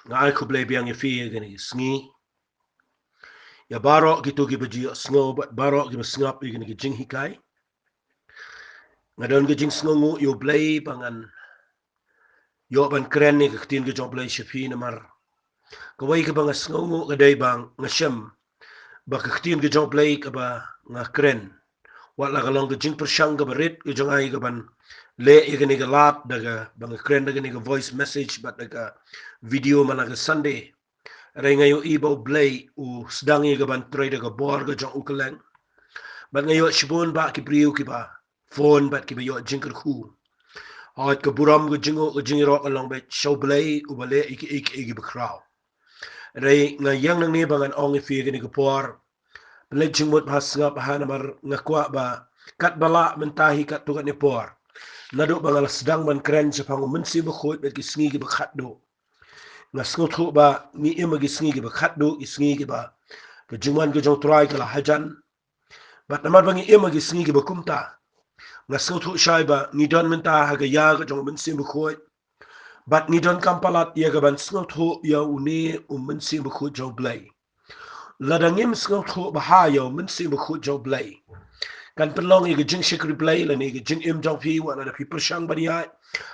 Ngai ko blay biang ifi gani sngi. Ya barok gitu gibaji sngo but barok gib snap gani gijing hikai. Ngadon gijing sngo yo blay pangan yo ban kren ni kitin gijong blay shafi namar. Kawai ka bang sngo kadai bang ngasem. Ba kitin gijong blay ka ba nga kren. Wat la galong gijing persyang ka barit gijong ai ka ban le gani ga lap daga bang kren daga ni ga voice message but daga video managa Sunday. Ray ngayo ibaw blay u sedang i gaban tray daga bor ga jong ukeleng. Bat ngayo shibon ba ki priu ki ba phone bat ki ba yo jingker khu. Hot ka buram ga jingo ga jingiro along bet show blay u bale iki bakraw. Ray ngayang nang ni bangan ong ifi ga ni ga por. Blay jingmot bahas nga pahan mar ngakwa ba kat bala mentahi kat tukat ni por. Nado bangal sedang man keren sa pangu Mynsiem Bakhuid bet ki sngi ki bakhat do. Nga sngo ba ni ima gi sngi gi ba khatdo gi sngi gi ba ka jingwan ga jong try kala hajan bat namar bangi ima gi sngi gi ba kumta nga sngo shai ba ni don menta ha ga ya ga jong Mynsiem Bakhuid bat ni don kampalat ya ga ban sngo ya uni Mynsiem Bakhuid jong blay ladangim sngo ba ha ya Mynsiem Bakhuid jong blay kan penlong i ga jing shikri blay la ni ga jing im jong fi wa na fi pershang ba ya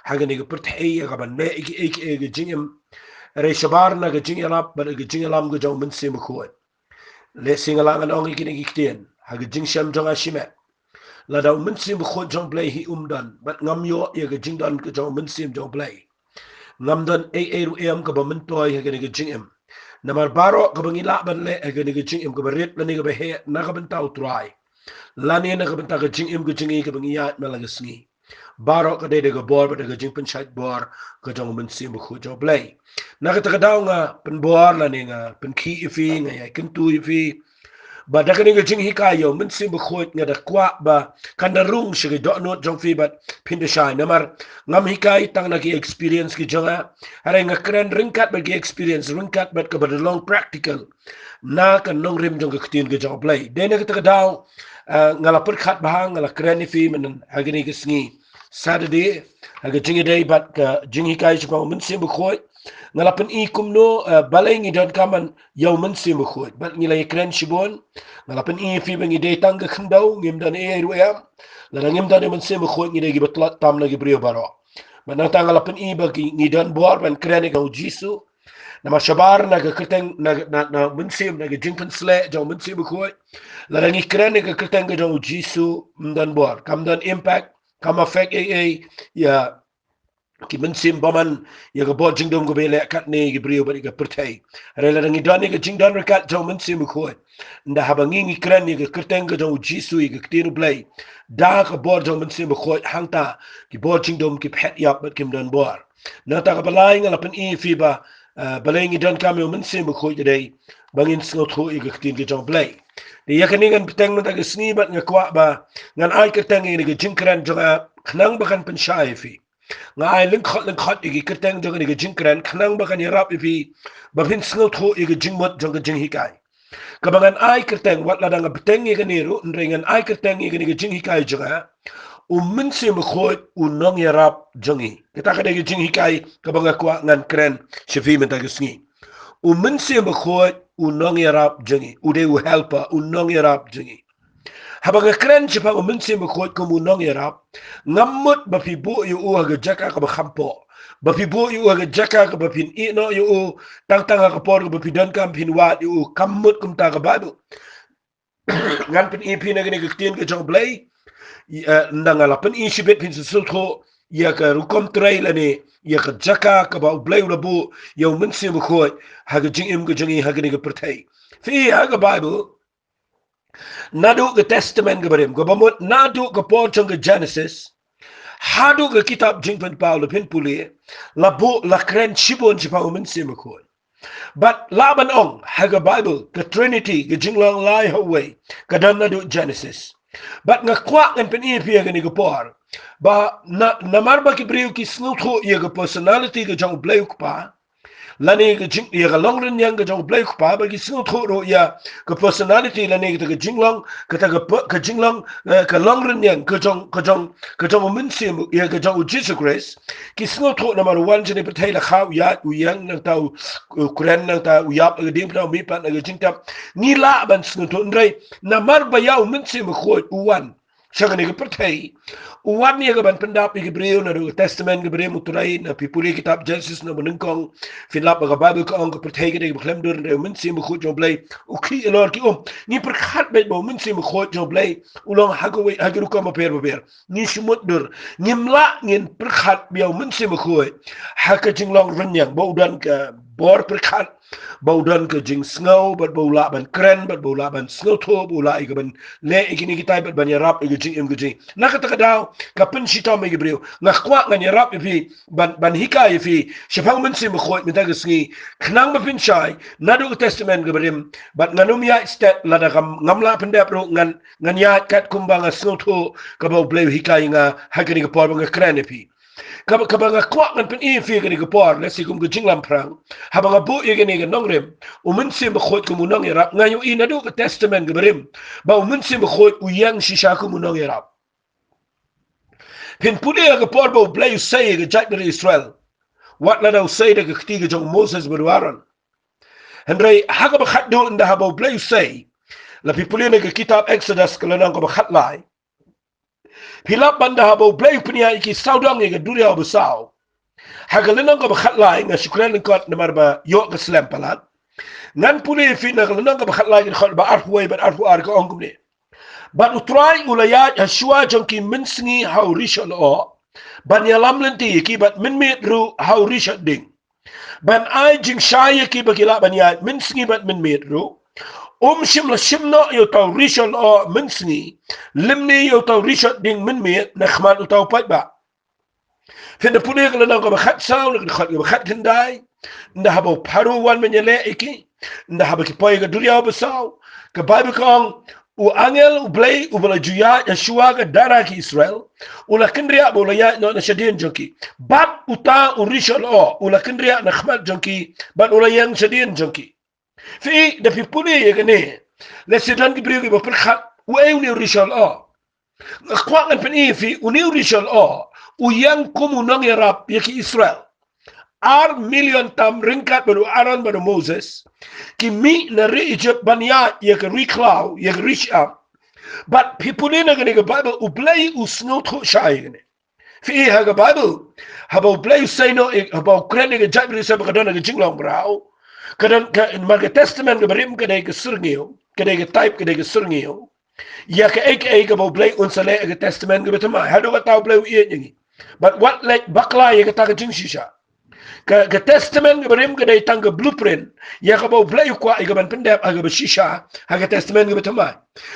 ha ga ni ga perthai ya ga ban me iki ga jing im Ray shabar na ga jingalap ba ga jingalam ga jong Mynsiem Bakhuid. Le singalangan ong ikini giktian. Ha ga jing sham jong ashime. La daw Mynsiem Bakhuid jong blay hi umdan. Bat ngam yo ya ga jingdan ga jong Mynsiem jong blay. Ngam dan ru em ka ba mentoy ha ga ni ga jingim. Namar baro ka bang ila ban le ha ga ni ga jingim ka barit la ni ga ba he na ka bentaw try. La ni na ka bentaw ga jingim ga jingi ka bang iyat malaga sngi. Baro ka de ga bor ba ga jing penchait bor ka jong Mynsiem Bakhuid jong blay. Nakatagadaw nga penbor la ni nga penki ifi nga ya kentu ifi ba da kani nga jing hikayo Mynsiem Bakhuid nga da kwa ba kandarung shige do not jong fi bat pindashay namar ngam hikay tang na ki experience ki jonga hare nga kren ringkat ba ki experience ringkat bat ka ba long practical na kan nong rim jong ka kitin ka jong play de nakatagadaw nga la perkhat bahang nga la kren ifi man hagani ka sngi Saturday haga jing day bat ka jing hikay siya Mynsiem Bakhuid ngalapan ikum no balay ngi don kaman yaw Mynsiem Bakhuid bat ngilay kren shibon ngalapan fi bangi day tangga khandaw ngim dan ru am la ngim dan Mynsiem Bakhuid ngi day gibatlat tam na gibriyo baro manang ngalapan bagi ngi don bor ban kren ga jisu na masyabar na ga kerteng na Mynsiem na ga jingpan sle jaw Mynsiem Bakhuid la ngi kren ga kerteng ga jaw jisu mdan bor kam dan impact kam affect ya ki Mynsiem baman ya ga bo jingdom go bele kat ne gi brio bari ga pertai rela ngi don ga jingdon rekat jaw Mynsiem Bakhuid nda habangi ngi kren ni ga kerteng ga jaw jisu ga ktinu play da ga bo jaw Mynsiem Bakhuid hangta ki bo jingdom ki phet yap bat kim don bor na ta ga balai ngala pen fi ba balai ngi don kam Mynsiem Bakhuid dai bangin sngot ho ga ktin ga jaw play de yakani ngan peteng na ta ga sni bat nga kwa ba ngan ai kerteng ni ga jingkran jaw khnang bakan pen shai fi nga ai ling khot igi kerteng jong igi jingkran khnang ba kan yarap ifi ba phin sngo tho igi jingmot jong jing hikai kabangan ai kerteng wat la dang beteng igi niru nrengan ai kerteng igi jing hikai jonga Mynsiem Bakhuid Nongiarap jongi kita ka igi jing hikai kabanga kwa ngan kren shifi menta gisngi Mynsiem Bakhuid Nongiarap jongi ude helper Nongiarap jongi habang kren siya pa Mynsiem Bakhuid kumu Nongiarap ngamut bapibu yu ga jaka ka bakhampo bapibu yu ga jaka ka bapin ino yu tang ka por ka bapidan kam pinwat yu kamut kum ta ka bible ngan pin ipi na gani ka tin ka jong blay ndangala pin isibet pin sultho ya ka rukom trail ani ya ka jaka ka ba blay labu yu Mynsiem Bakhuid haga jingim ka jongi haga ni ka pertai fi haga bible nadu ke testament ke barim gobamut nadu ke porchong ke Genesis hadu ke kitab jingpan Paulo pin puli labu la kren shibon si Paulo Mynsiem Bakhuid but laban ong haga Bible ke Trinity ke jinglang lai haway ke dan nadu Genesis but ngakwa ngan pin ipi ke ni ke por ba na marba ki briu ki snutho ye ke personality ke jong bleu pa lani ke jing ya ga long ren yang ke jong play pa ba ki sing tho ro ya ke personality lani ke jing long ke jing long ke long ren yang ke jong Mynsiem ya ke jong Jesus Christ ki sing tho number 1 jeni petai la khaw ya u yang nang tau Quran nang ta u yap ke ding pa mi pa ke jing tap ni la ban sing tho ndrai na mar ba ya Mynsiem ko u wan Siya ni kepertai. Uwan niya kaban pendap ni Hebreo na do Testament Hebreo muturay na pipuli kitab Genesis na menengkong finlap baga Bible ka ang kepertai kita beklem dur na Mynsiem khot jong blay. Uki elor ki ni perkhat bet bo Mynsiem khot jong blay ulang hagawe hagaru ka maper. Ni simut dur ni mla ngin perkhat biau Mynsiem khot haka jinglong renyang baudan ka bor perkhat baudan ke jing sngau bat baula ban kren bat baula ban sngau tho baula ig ban le igini kitai bat ban yarap ig jing em gujing na ka takadaw ka pen sita me Hebreo nga kwa nga yarap ifi ban hikai ifi shapang Mynsiem khoi minta gisngi knang ma pin chai na do testament gebrim bat nganum ya stat lada kam ngamla pendap ro ngan ya kat kumbanga sngau tho ka bau bleu hikai nga hakini ka por nga kren ifi kabanga kwa ngan pen ifi gani ka por lesi kum gujing lam prang habanga bu igani ga nongrem Mynsiem khot ku munong yarap ngayo ina do ka testament gebrim ba Mynsiem khot uyang shisha ku munong yarap pen puli ga por ba bleu say ga jat dari Israel wat la daw say da ka ktiga jong Moses berwaran Henry haga ba khat do inda haba bleu say la pipuli na ka kitab Exodus kala nang ko ba khat lai Pilap banda habo blay punya iki saudang ga duria besau. Hagalenang ka bakhat lai nga shukran kot na marba yo ka slam palat. Ngan puli fi na galenang ka bakhat lai ga ba arhuai ba arhu ar ka ongum ni. But utrai ulayat Yeshua jong ki minsingi how rishon o. Ban yalam lenti ki bat minmit ru how rishon ding. Ban ai jing shaya ki bakila ban ya minsingi bat minmit ru. Shimla shimno yo tau rishon o minsingi limni yo tau rishon ding minmit na khman utau pat ba. Finda puli ka lanang ka bakhat sao na ka bakhat kendai nda habo paru wan menyele iki nda habo ki poy ka duriya besau ka Bible kong u angel u blay u bala juya Yeshua ka dara ki Israel ula kendriya bola ya no na shadin jonki bat uta u rishon o ula kendriya na khmat jonki bat ula yang shadin jonki fi da pipuli ya gane la sidan ki briyo ki ba perkhat u ay uni rishon o kwa ngan pen fi uni rishon o u yang kumunang yarap ya ki Israel ar million tam ringkat baru Aaron baru Moses ki mi na re Egypt banya ya ka reclaw ya ka reach up but people in the Bible u play u snow tho shai gane fi ha ga Bible haba play say no haba krene ga jabri sa ka dona ga jinglong brau kadan ka in marga testament ga barim ka dai ka surngiyo ka dai ga type ka dai ga surngiyo ya ka ek ba play unsale ga testament ga betama hado ka taw play u yin but what like bakla ya ka ta ga jing shisha ka testament ga barim ga dai tang ga blueprint ya ka ba play kwa ga ban pendap aga ba shisha ha ga testament ga betama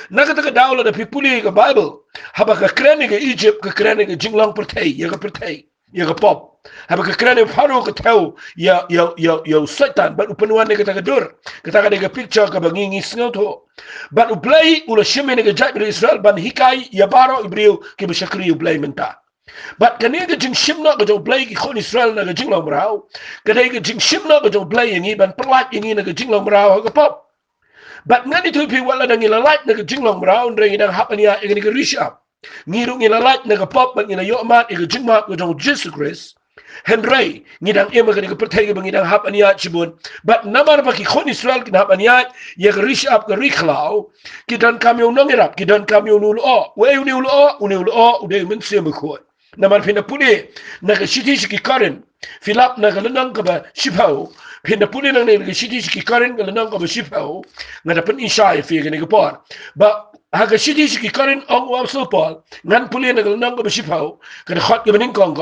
na ka ta ga dawla da pipuli ga Bible haba ka krene ga Egypt ka krene ga jinglong pertai ya ga pop haba ka krene faro ka tau ya satan but upanuan ga ta ga dur ka ta ga picture ka bangingi sngoto but uplay ula shimene ga jabri Israel ban hikai ya baro ibriu ki ba shakri uplay menta but kani ga jing shimna ga uplay ki khon Israel na ga jinglong brau kani ga jing shimna ga uplay yangi ban perlat yangi na ga jinglong brau ga pop but ngani tu pi wala na ngila light na ga jinglong brau ndre ngidang hapania ga risha ngiru ngila light na ga pop ban ngila yomat ga jingma ga Jesus Christ Henry ngidang ema ga pertai ga ngidang hapania chibun but namar ba ki khon Israel ki hapania ya ga rish up ga rikhlaw ki dan kamyo nongirap ki dan kamyo nul o we uni ul o ude Mynsiem khoi namar pina puli na ga shiti ki karen filap na ga lanang ka ba shipau pina puli na ga shiti ki karen ga lanang ka ba shipau na da pen ishai fi ga ni ga por ba haga shiti ki karen ong wa so pol ngan puli na ga lanang ka ba shipau ka da khot ga bening kong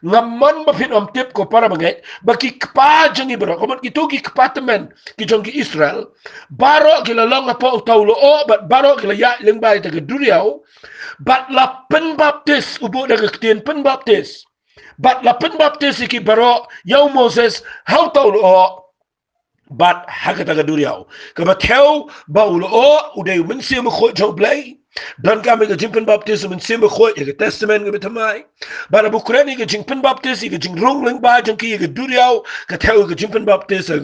ngamman ba pin om tip ko para bangai ba ki kpa jangi bro ko ki to ki kpatamen ki jong ki Israel baro ki lalang pa taulo o but baro ki la ya leng bai ta ga duriao but la pen baptist ubo da ga ktien pen baptist but la pen baptist ki baro yau Moses how taulo o but haga ta ga duriao ka ba theo ba ulo o ude Mynsiem kho jo blay dan kami ke jing pen baptis Mynsiem Bakhuid ke testament ke betamai bara bukreni ke jing pen baptis ke jing rongling ba jang ki ke duriau ke teu ke jing pen baptis ke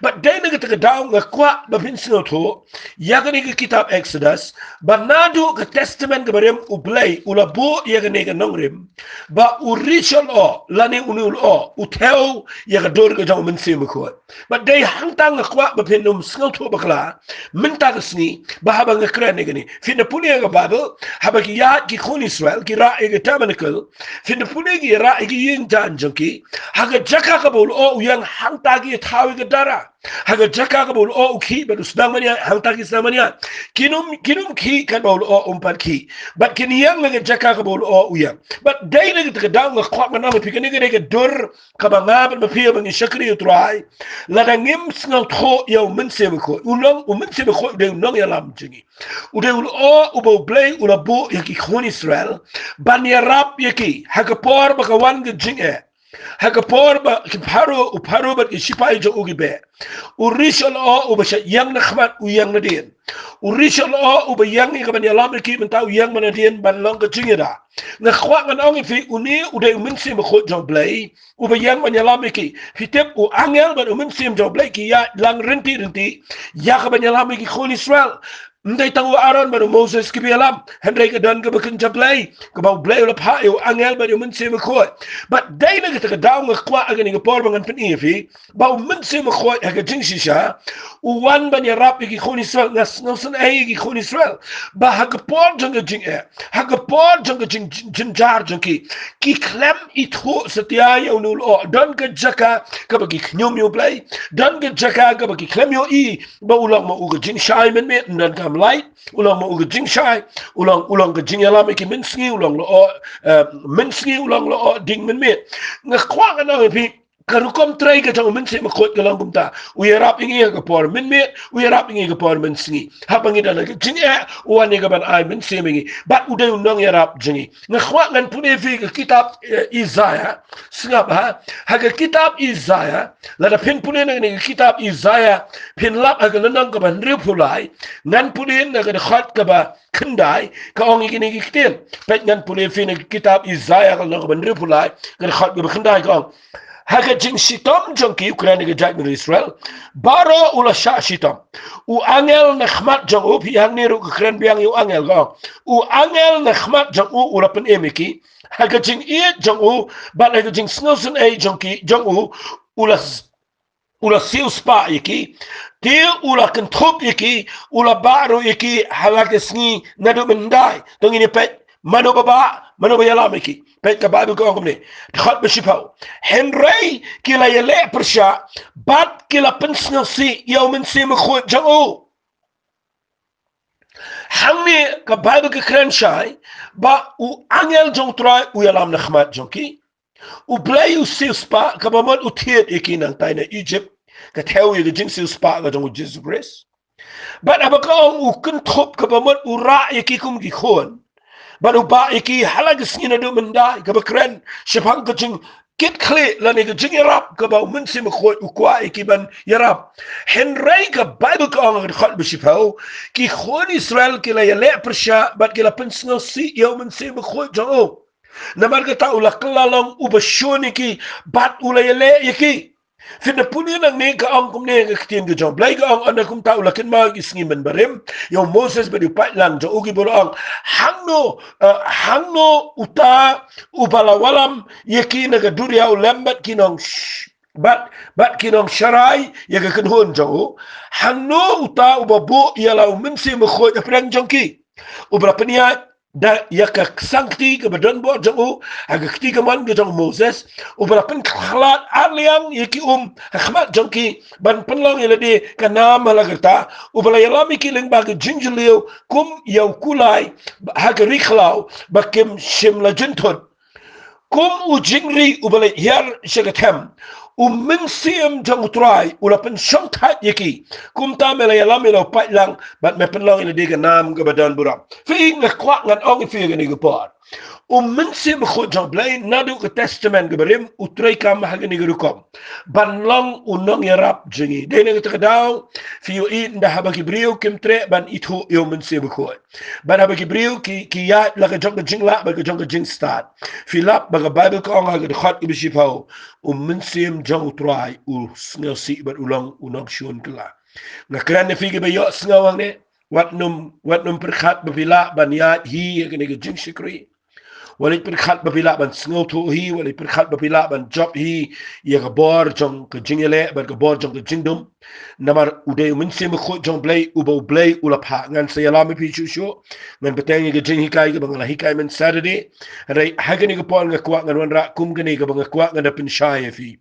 but dai ne ke daung ke kwa ba bin sino tho ya ke ni ke kitab Exodus ba nadu ke testament ke barem ublai ulabu ya ke ne ke nongrim ba urishal o lani unul o uteu ya ke dor ke jang Mynsiem Bakhuid but dai hangtang ke kwa ba bin sino tho bakla minta ke sni ba haba ke kreni ke ni fin punya ke Bible haba ki ya ki khon Israel ki ra ke tabernacle fin punya ki ra ki yin jan jangki haga jaka ka bol o yang hangta ki thawi ke dara haga jaka ka bol o ki ba usdang mania hangta ki samania kinum ki kan bol o umpat ki but kin yang ke jaka ka bol o yang but dai ne ke dang ke kwa na me pikini ke dur ka ba ngab me pia ba ni shakri utrai la da ngim sngal tho yo Mynsiem Bakhuid ulong Mynsiem Bakhuid de nong ya lam jingi ude o ubo blay ulabu yaki khon Israel Nongiarap yaki hakapor bakawan ke jinge hakapor ba uparo ba isipai jo ugibe urishal o ubasha yang nakhmat uyang nadien urishal o ubayang ke Nongiarap yaki mentau yang manadien ban long ke jinge da nakhwa ngan ong fi uni ude Mynsiem Bakhuid jo blay ubayang Nongiarap yaki fitep u angel ba Mynsiem jo blay ki ya lang renti ya ke Nongiarap yaki khon Israel ndai tangu Aaron baru Moses ki bialam hendai ke dan ke bekin jablai ke bau blai ula pha eu angel baru Mynsiem Bakhuid but dai na ke daung ke kwa agani ke por bangan pen fi bau Mynsiem Bakhuid ha ke jing shisha u wan Nongiarap ki khon Israel ngas nosen ai ki khon Israel ba ha ke por jang ke jing ha ke por jang ke jing jar jang ki klem I tho setia eu nul o dan ke jaka ke bagi knyom yo blai dan ke jaka ke bagi klem yo I ba ulang ma u ke jing shai men me dan ka light ulang mo uging shai ulang ke jing yalam ki Mynsiem ulang lo Mynsiem ulang lo ding men me ngakwa na pi karukom try ke jang Mynsiem Bakhuid ke lang kumta Nongiarap ingi ke por men me Nongiarap ingi ke por Mynsiem habang ida na ke jing uan ke ban ai Mynsiem ingi bat ude Nongiarap jingi ngakwa ngan pune fi ke kitab Isaiah singap ha ke kitab Isaiah la da pin pune na ke kitab Isaiah pin lap ha ke nang ke ban ripulai ngan pune na ke khat ke ba kendai ka ong ikini kitin pet ngan pune fi na kitab Isaiah ka nang ke ban ripulai ke khat ke kendai ka ong haka jing sitom jangki Ukraine ke jai Israel baro ula sha sitom u angel nakhmat jang u piang niru ke kren biang u angel go u angel nakhmat jang u ula pen emiki haka jing ie jang u ba haka jing snowsen ai jangki jang u ula siu spa iki dia ula kentup iki ula baro iki halak sngi nadu mendai dong ini pet mano yalam iki pet ka Bible ko ngomne khat besipau henry kila yele persha bat kila pensngal si yo Mynsiem Bakhuid jangu hangni ka Bible ka krenshai ba u angel jong try u yalam nakhmat jongki u blay u spa ka bamot u thiet iki nang tai na Egypt ka theo ye jing spa ka jong Jezebres but abakong u kentup ka bamot u ra iki kum ki khon baru ba iki halag singina do mendai ka bakren shapang ka jing kit khle la ne ka jing Yarap ka ba Mynsiem Bakhuid ukwa iki ban Yarap henry ka Bible ka ang khat bishipau ki khon Israel ki la yale persha bat ki la pensno si yo Mynsiem Bakhuid jo namar ka ta ula klalong ubashoni ki bat ula yale iki Fina puni nang ni ka ang kum ni ka kitin ka jong blay ka ang anak kum tao lakin mag isngi man barim yung Moses ba di pat lang jo ugi bolo ang hangno uta ubalawalam yaki nagadurya ulambat kinong bat kinong sharay yaga kanhon jo hangno uta ubabu yalaw Mynsiem Bakhuid aprang jongki ubra paniat da yaka sankti ke badan bo jangu aga ketiga man ke jang Moses ubarapan khalat arliang yaki khmat jangki ban penlang ilade kana malagarta ubala yalami kiling bag jinjliu kum yaw kulai haga rikhlau bakim shimla jintot kum u jingri ubala yar shagatam Mynsiem jang utrai ulapan shangtat yaki kum ta mela yalami lo patlang bat me penlang ilade ka nam ke badan buram fi ngakwa ngan ong fi ga ni gupar Mynsiem Bakhuid Jong blay nadu ke testament geberim utrai kam hagani gerukom. Ban long Nongiarap jengi. Dene ketakadau fiu it nda habaki brio kimtre ban itu yo Mynsiem Bakhuid. Ban habaki brio ki ya la ke jong jing la ba ke jong jing start. Filap ba Bible ko nga ke khat ibishipau. Mynsiem Jong utrai ngel si ban ulang unong shun kala. Ngakran ne figi ba yo ngawang ne wat num perkhat bavila ban ya hi ke ne jing shikri. Walit perkhat babila ban sngo tu hi walit perkhat babila ban job hi ya gabor jong ke jingele ban gabor jong ke jingdum namar ude Mynsiem Bakhuid jong blay ubo blay ulapha ngan sayala mi pi chu ngan beteng ke jing hikai ke bangala hikai men Saturday rai hagani ke pon ngakwa ngan wanra kum gani ke bangakwa ngan pin shaya fi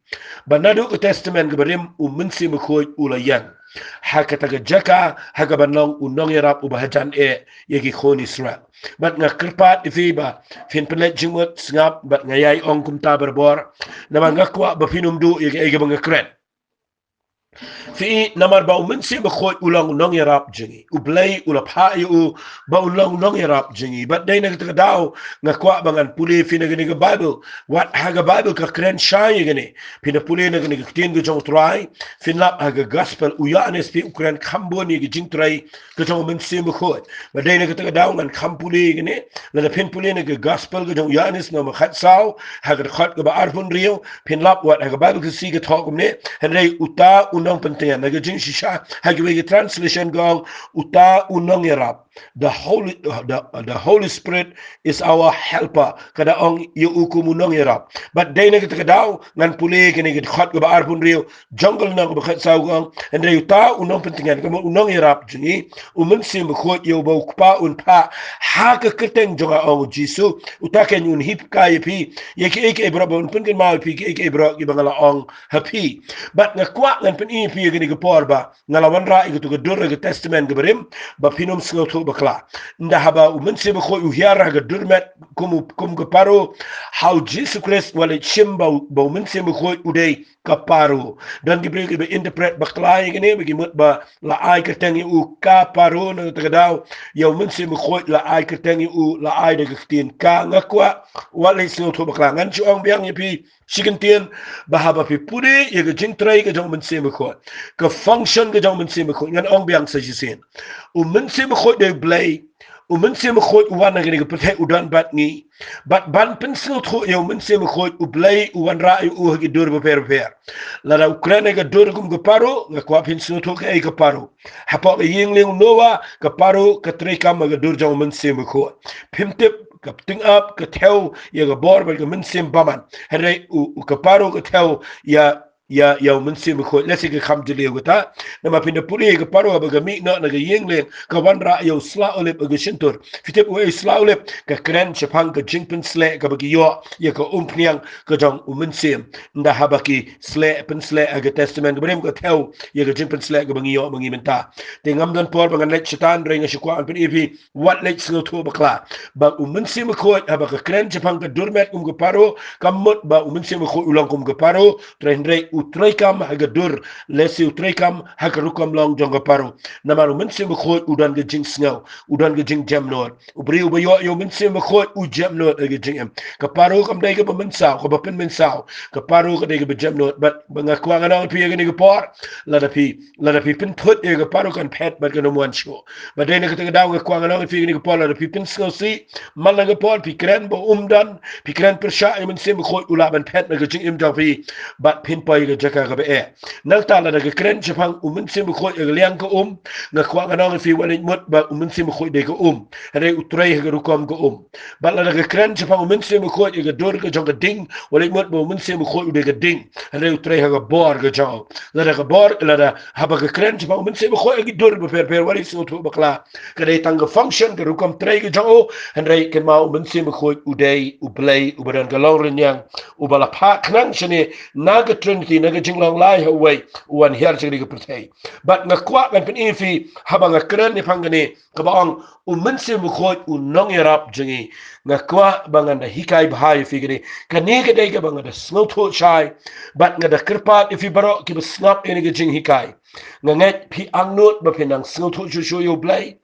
banadu ke testament ke berim Mynsiem Bakhuid ulayan hakata jaka hagabanong Nongiarap ubahajan yagi khon Israel bat nga kerpat ifiba fin pelet jingmut ngap bat ngayai ong kumta berbor nama ngakwa bafinum du yagi banga kren fi namar ba Mynsiem Bakhuid ulang Nongiarap jingi ublay ulapha yu ba ulang Nongiarap jingi bat day nagtagadaw ngakwa bangan puli fi nagani Bible wat haga Bible ka kren shay gani pina puli nagani tin go jong try fin lap haga gospel uyanes fi ukran khamboni gi jing try go jong Mynsiem Bakhuid bat day nagtagadaw ngan khampuli gani la pin puli nag gospel go jong uyanes no khat saw haga khat go ba arfun rio pin lap wat haga Bible ka si ga thok ne henry uta unong penting nagajing shisha hagwe translation gong uta Nongiarap the Holy Spirit is our helper kada ong yu ukum Nongiarap but day nagtagadaw ngan puli kini gid khat go baar pun rio jungle na go khat saw gong and uta unong pentingan kamo Nongiarap jingi Mynsiem Bakhuid yo ba ukpa unpa ha ka keteng jonga ong jisu uta ken un hip kai pi yeki ek ebra bon pun ken mal pi ek ebra gi bangala ong happy but ngakwa ngan pen pi gini ke porba ngalawan ra igu tu dur ke testament geberim ba pinum sngotu bakla nda haba Mynsiem Bakhuid uhiara ke durmet kum ke paro how Jesus Christ wale chimba ba Mynsiem Bakhuid udai ke paro dan diberi ke interpret bakla gini bagi mut ba la ai ke tengi u ka paro na tagadaw ya Mynsiem Bakhuid la ai ke tengi u la ai de giftin ka ngakwa wale sngotu bakla ngan chu ong biang pi sigentin bahaba pi pudi ye ke jing trai ke jong Mynsiem Bakhuid ke function ke jong Mynsiem Bakhuid ngan ong biang sa jisin Mynsiem Bakhuid de blay Mynsiem Bakhuid wan ngani ke protect udan bat ngi bat ban pensil tho ye Mynsiem Bakhuid blay wan ra u hagi dur be per la ra Ukraine ke dur kum ke paro ngakwa pensil tho ke paro hapa ke yingling nowa ke paro ke trai kam ke dur jong Mynsiem Bakhuid pimtip kapting up ke theo ye ke bor ke Mynsiem baman hare u ke paro ke theo ya Mynsiem Bakhuid lesi ke kham jeli gota nama pinda puli ke paro ba ga mi na ga yengle ka wan ra yo sla olep ga shintur fitep we sla olep ka kren chapang ka jingpen sle ka bagi yo ye ka umpniang ka jong Mynsiem nda habaki sle pen sle ga testament ga brem ka theo ye ka jingpen sle ga bagi yo mangi menta te ngam dan por ba net chitan renga shikwa pen epi what let sngel to bakla ba Mynsiem Bakhuid haba ka kren chapang ka durmet ka paro kamut ba Mynsiem Bakhuid ulang ka paro trendre utrekam hagadur lesi utrekam hagarukam long jonga paru namaru Mynsiem Bakhuid udan ge jing sngaw udan ge jing jamnor ubri ubayo yo Mynsiem Bakhuid u jamnor ge jing em kaparu kam dai ge bamensaw ko bapin mensaw kaparu ge dai ge jamnor bat bangakwa ngana pi ge ge por la da pi pin put ge paru kan pet bat ge no wan sho bat dai ne ge daw ge kwa ngana pi ge ge por la da pi pin sngaw si mal ge por pi kren bo umdan pi kren persha Mynsiem Bakhuid ulaban pet ge jing em jawi bat pin pai ga jaka ga be nang tala da kren chapang Mynsiem Bakhuid ga liang ko nga kwa ga nang fi walin mut ba Mynsiem Bakhuid de ko hare utray ga rukom ko ba la da kren chapang Mynsiem Bakhuid ga dor ga jong ga ding walin mut ba Mynsiem Bakhuid de ga ding hare utray ga bor ga jong la da ga bor la da haba ga kren chapang Mynsiem Bakhuid ga dor ba per walin so to bakla ga de tang ga function ga rukom tray ga jong hare ken ma Mynsiem Bakhuid udai ublay ubadan ga long renyang ubala pa knang shane naga trinity naga jinglong lai hawai wan her chiri ke prthei but nga kwa kan pen ifi haba nga kren ni pangani ka baang Mynsiem Bakhuid Nongiarap jingi nga kwa bangan da hikai bhai figri kane ke dai ka banga da snotho chai but nga da kirpat ifi baro ki snap ene ke jing hikai nganget pi angnut ba pinang sngo thu shu yo blai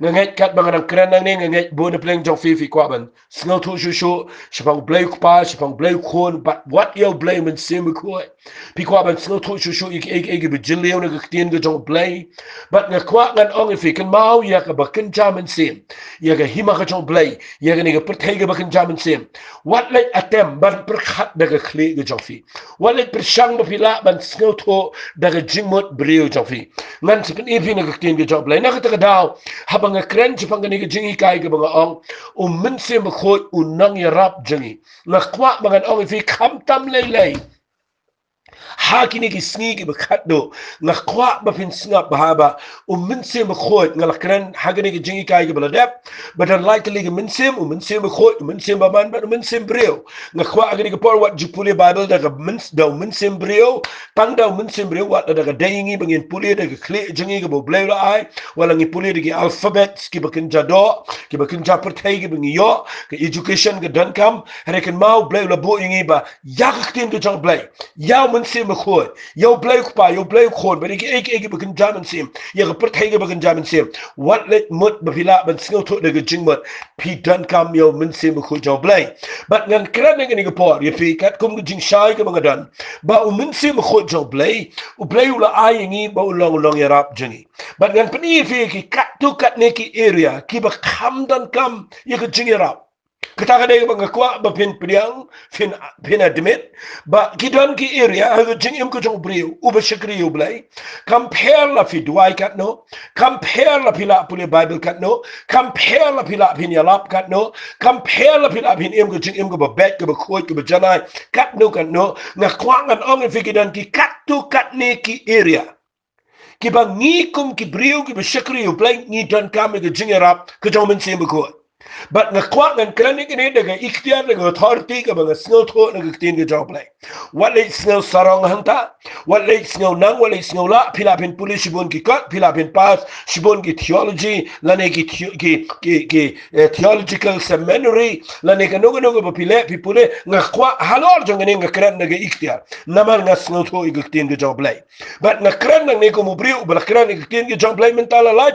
nganget kat bang nang kran nang ne nganget bo na pleng jong fi kwa ban sngo thu shu shapang blai kwa shapang blai khon but what yo blai men sim ko pi kwa ban sngo thu shu ik be jilio na gtien ge jong blai but nga kwa ngan ong fi kan mau ya ka ba kan jaman sim ya ga hima ka jong blai ya ga ne ga perthai ga ba kan jaman sim what like atem ban perkhat da ga khle ge jong fi what like persang ba pila ban sngo thu da ga jingmot brio jong fi ngan sipen ifi na gtien ge jong blai na ka ta daw habang nga kren chipang ni ga jingi kai ga ba ong Mynsiem Bakhuid Nongiarap jingi na kwa ba ong fi kham tam lei hakini ki sngi ki bakhatdo nga kwa ba fin snga bahaba Mynsiem Bakhuid nga lakran hagani ki jingi kai ki baladap but unlikely ki Mynsiem Bakhuid Mynsiem baman but Mynsiem brio nga kwa agani ki por what jupuli bible da Mynsiem brio tang da Mynsiem brio what da ga daingi bangin puli da kle jingi ki bo blela ai wala ngi puli ki alphabets ki bakin jado ki bakin japertai ki bangi yo ki education ki dankam rekan mau blela bo ingi ba yak tim to jang blai ya Mynsiem Bakhuid yo blai pa yo blai khon ba ki bakin jaman sim ya ga pertai ki bakin jaman sim what let mut ba pila ban sngo to da ga jingmot pi dankam yo Mynsiem Bakhuid jo blai but ngan kran ngi ki por ye pi kat kum ki jing shai ki bangadan ba Mynsiem Bakhuid jo blai ula ai ngi ba long yarap jingi but ngan pani fi ki kat tu kat ne ki area ki ba kham dan kam ye ka jingi rap kita kadai ba ngakwa ba pin priang pin admit ba kidan ki area ha jing im ko jong brio u ba shakri u blai compare la fi duai kat no compare la pila puli bible kat no compare la pila pin yalap kat no compare la pila pin im ko jing im ko ba bet ko ba khoi ko ba janai kat no ngakwa ngan ong fi kidan ki kat tu kat ne ki area ki ba ngi kum ki brio ki ba shakri u blai ngi dan kam ki jing rap ko jong Mynsiem Bakhuid but nga kwak ngan kranik ni daga ikhtiar daga authority ka mga sngaw to naga ktin ka job play wala sngaw sarong hangta wala sngaw nang wala sngaw la pilapin puli shibon ki kat pilapin pas shibon ki theology lane ki theological seminary lane ka noga ba pile pipule nga kwak halor jong nga kran naga ikhtiar naman nga sngaw to iga ktin ka job play but nga kran nang ni ko mubriu bala kran iga ktin ka job play mentala lai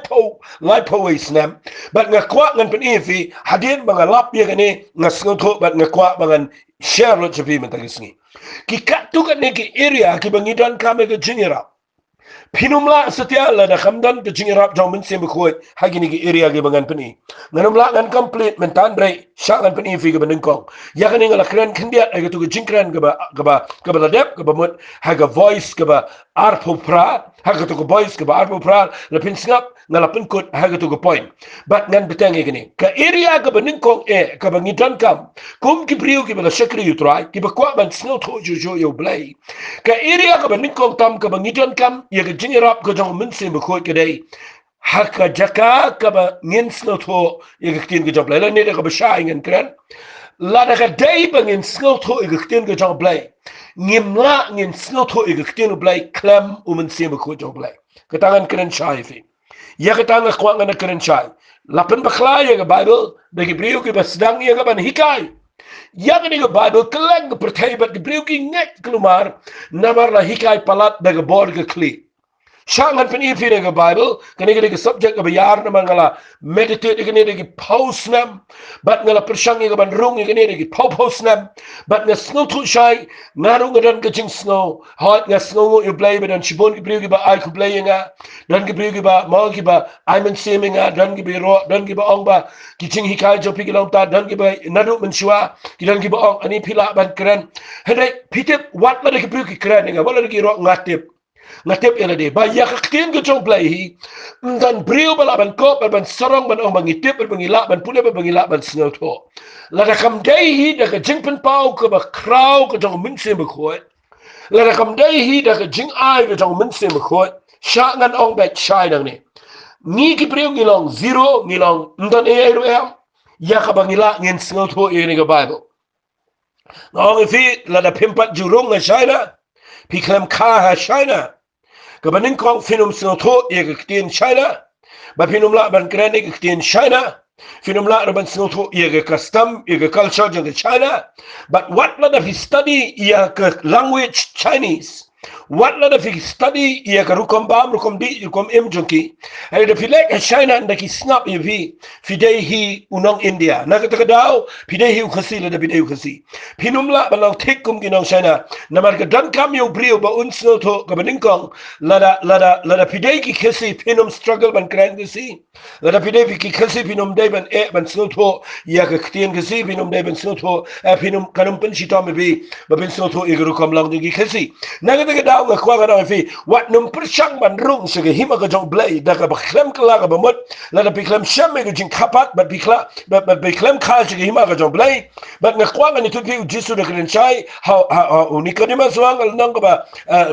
po way snam but nga kwak ngan panifi hadin mga lap ya kani nga sngoto bat nga kwa mga share lo chapi mentagisngi ki katu kan ki area ki bangidan kame ka jingira pinumla setia la da khamdan ka jingira jong Mynsiem Bakhuid hagini ki area ki bangan pani nganumla ngan complete mentan bre shangan pani fi ka baningkong ya kani nga lakran khandia ay tu ka jingkran ka ba la dep ka ba mut haga voice ka ba arpo pra haga tu ka voice ka ba arpo pra la pin snap nga la pin kut haga tu ka point but ngan betang gini ka area ka baningkong ka bangidan kam kum ki brio ki ba shakri you try ki ba kwa ban snow to jo yo blai ka area ka baningkong tam ka bangidan kam ya ka jinirap ka jong Mynsiem Bakhuid ka dai haka jaka ka ba ngin snow to ya ka tin ka job blai la ne ka ba sha ngan kran la da ka dai ba ngin snow to ya ka tin ka job blai ngin snow to ya ka tin blai klam Mynsiem Bakhuid job blai ka tangan kran sha fi ya ka tangan kwa ngan kran sha lapan bakla ya ka bible da ki brio ki ba sedang ya ka ban hikai yang ini ke Bible kelang ke percaya bat ke beriu ki nget kelumar namar la hikai palat daga bor ke kli shangan pen ifi ke Bible kani ke subject ke bayar nama ngala meditate kani ke post nam bat ngala persang ke ban rung kani ke post nam bat nga snow tu shai ngarung dan ke jing snow hot nga snow you play dan shibon ke beriu ke ba ai ku play nga dan ke beriu ke ba mau ke ba ai Mynsiem nga dan ke biro dan ke ba ong ba ki jing hikai jo pi ke long ta dan ke ba nadu menshua ki dan ke ba ong ani pila ban keren hedai pitip wat la ke beriu ke keren nga wala ke ro ngatip ya de ba ya kkin ke jong play hi dan brio bala ban ko ban sorong ban ong bangitip ban ngila ban pule ban ngila ban snow to la da kam dai hi da ke jing pen pau ke ba kraw ke jong Mynsiem Bakhuid la da kam dai hi da ke jing ai ke jong Mynsiem Bakhuid sha ngan ong bet shai dang ni ni ki brio ngilong zero ngilong ndan e ro ya ka bangila ngin snow to e ni ke Bible ngong fi la da pimpat jurung nga China pi klem ka ha China ka banin kong finum snow to e ka ktin China ba finum la ban krane ka ktin China finum la ban snow to e ka custom e ka culture jang China but what la da fi study ya ka language Chinese what la da fi study ya ka rukom bam rukom di rukom em jonki ay da fi lek China da ki snap ya fi dai hi unong India na ka daw fi dai hi khasi la da fi dai khasi pinum la ba law thik kum ki nong China na mar ka dan kam yo brio ba un sno tho ka baning kong la da fi dai ki khasi pinum struggle ban kran ki si la da fi dai ki khasi pinum dai ban ban sno tho ya ka ktien ki si pinum dai ban sno tho pinum kanum pen si to me bi ba ben sno tho i rukom lang di ki khasi na ka daw ga kwa ga fi wat num perchang ban rung se hima ga jong blai da ka bakhlem kala ga bamot la da biklem sham me ga jing kapat bat bikla bat biklem khal se hima ga jong blai bat nga kwa ga ni tu ki jisu da kren chai how unikadima swang al nang ba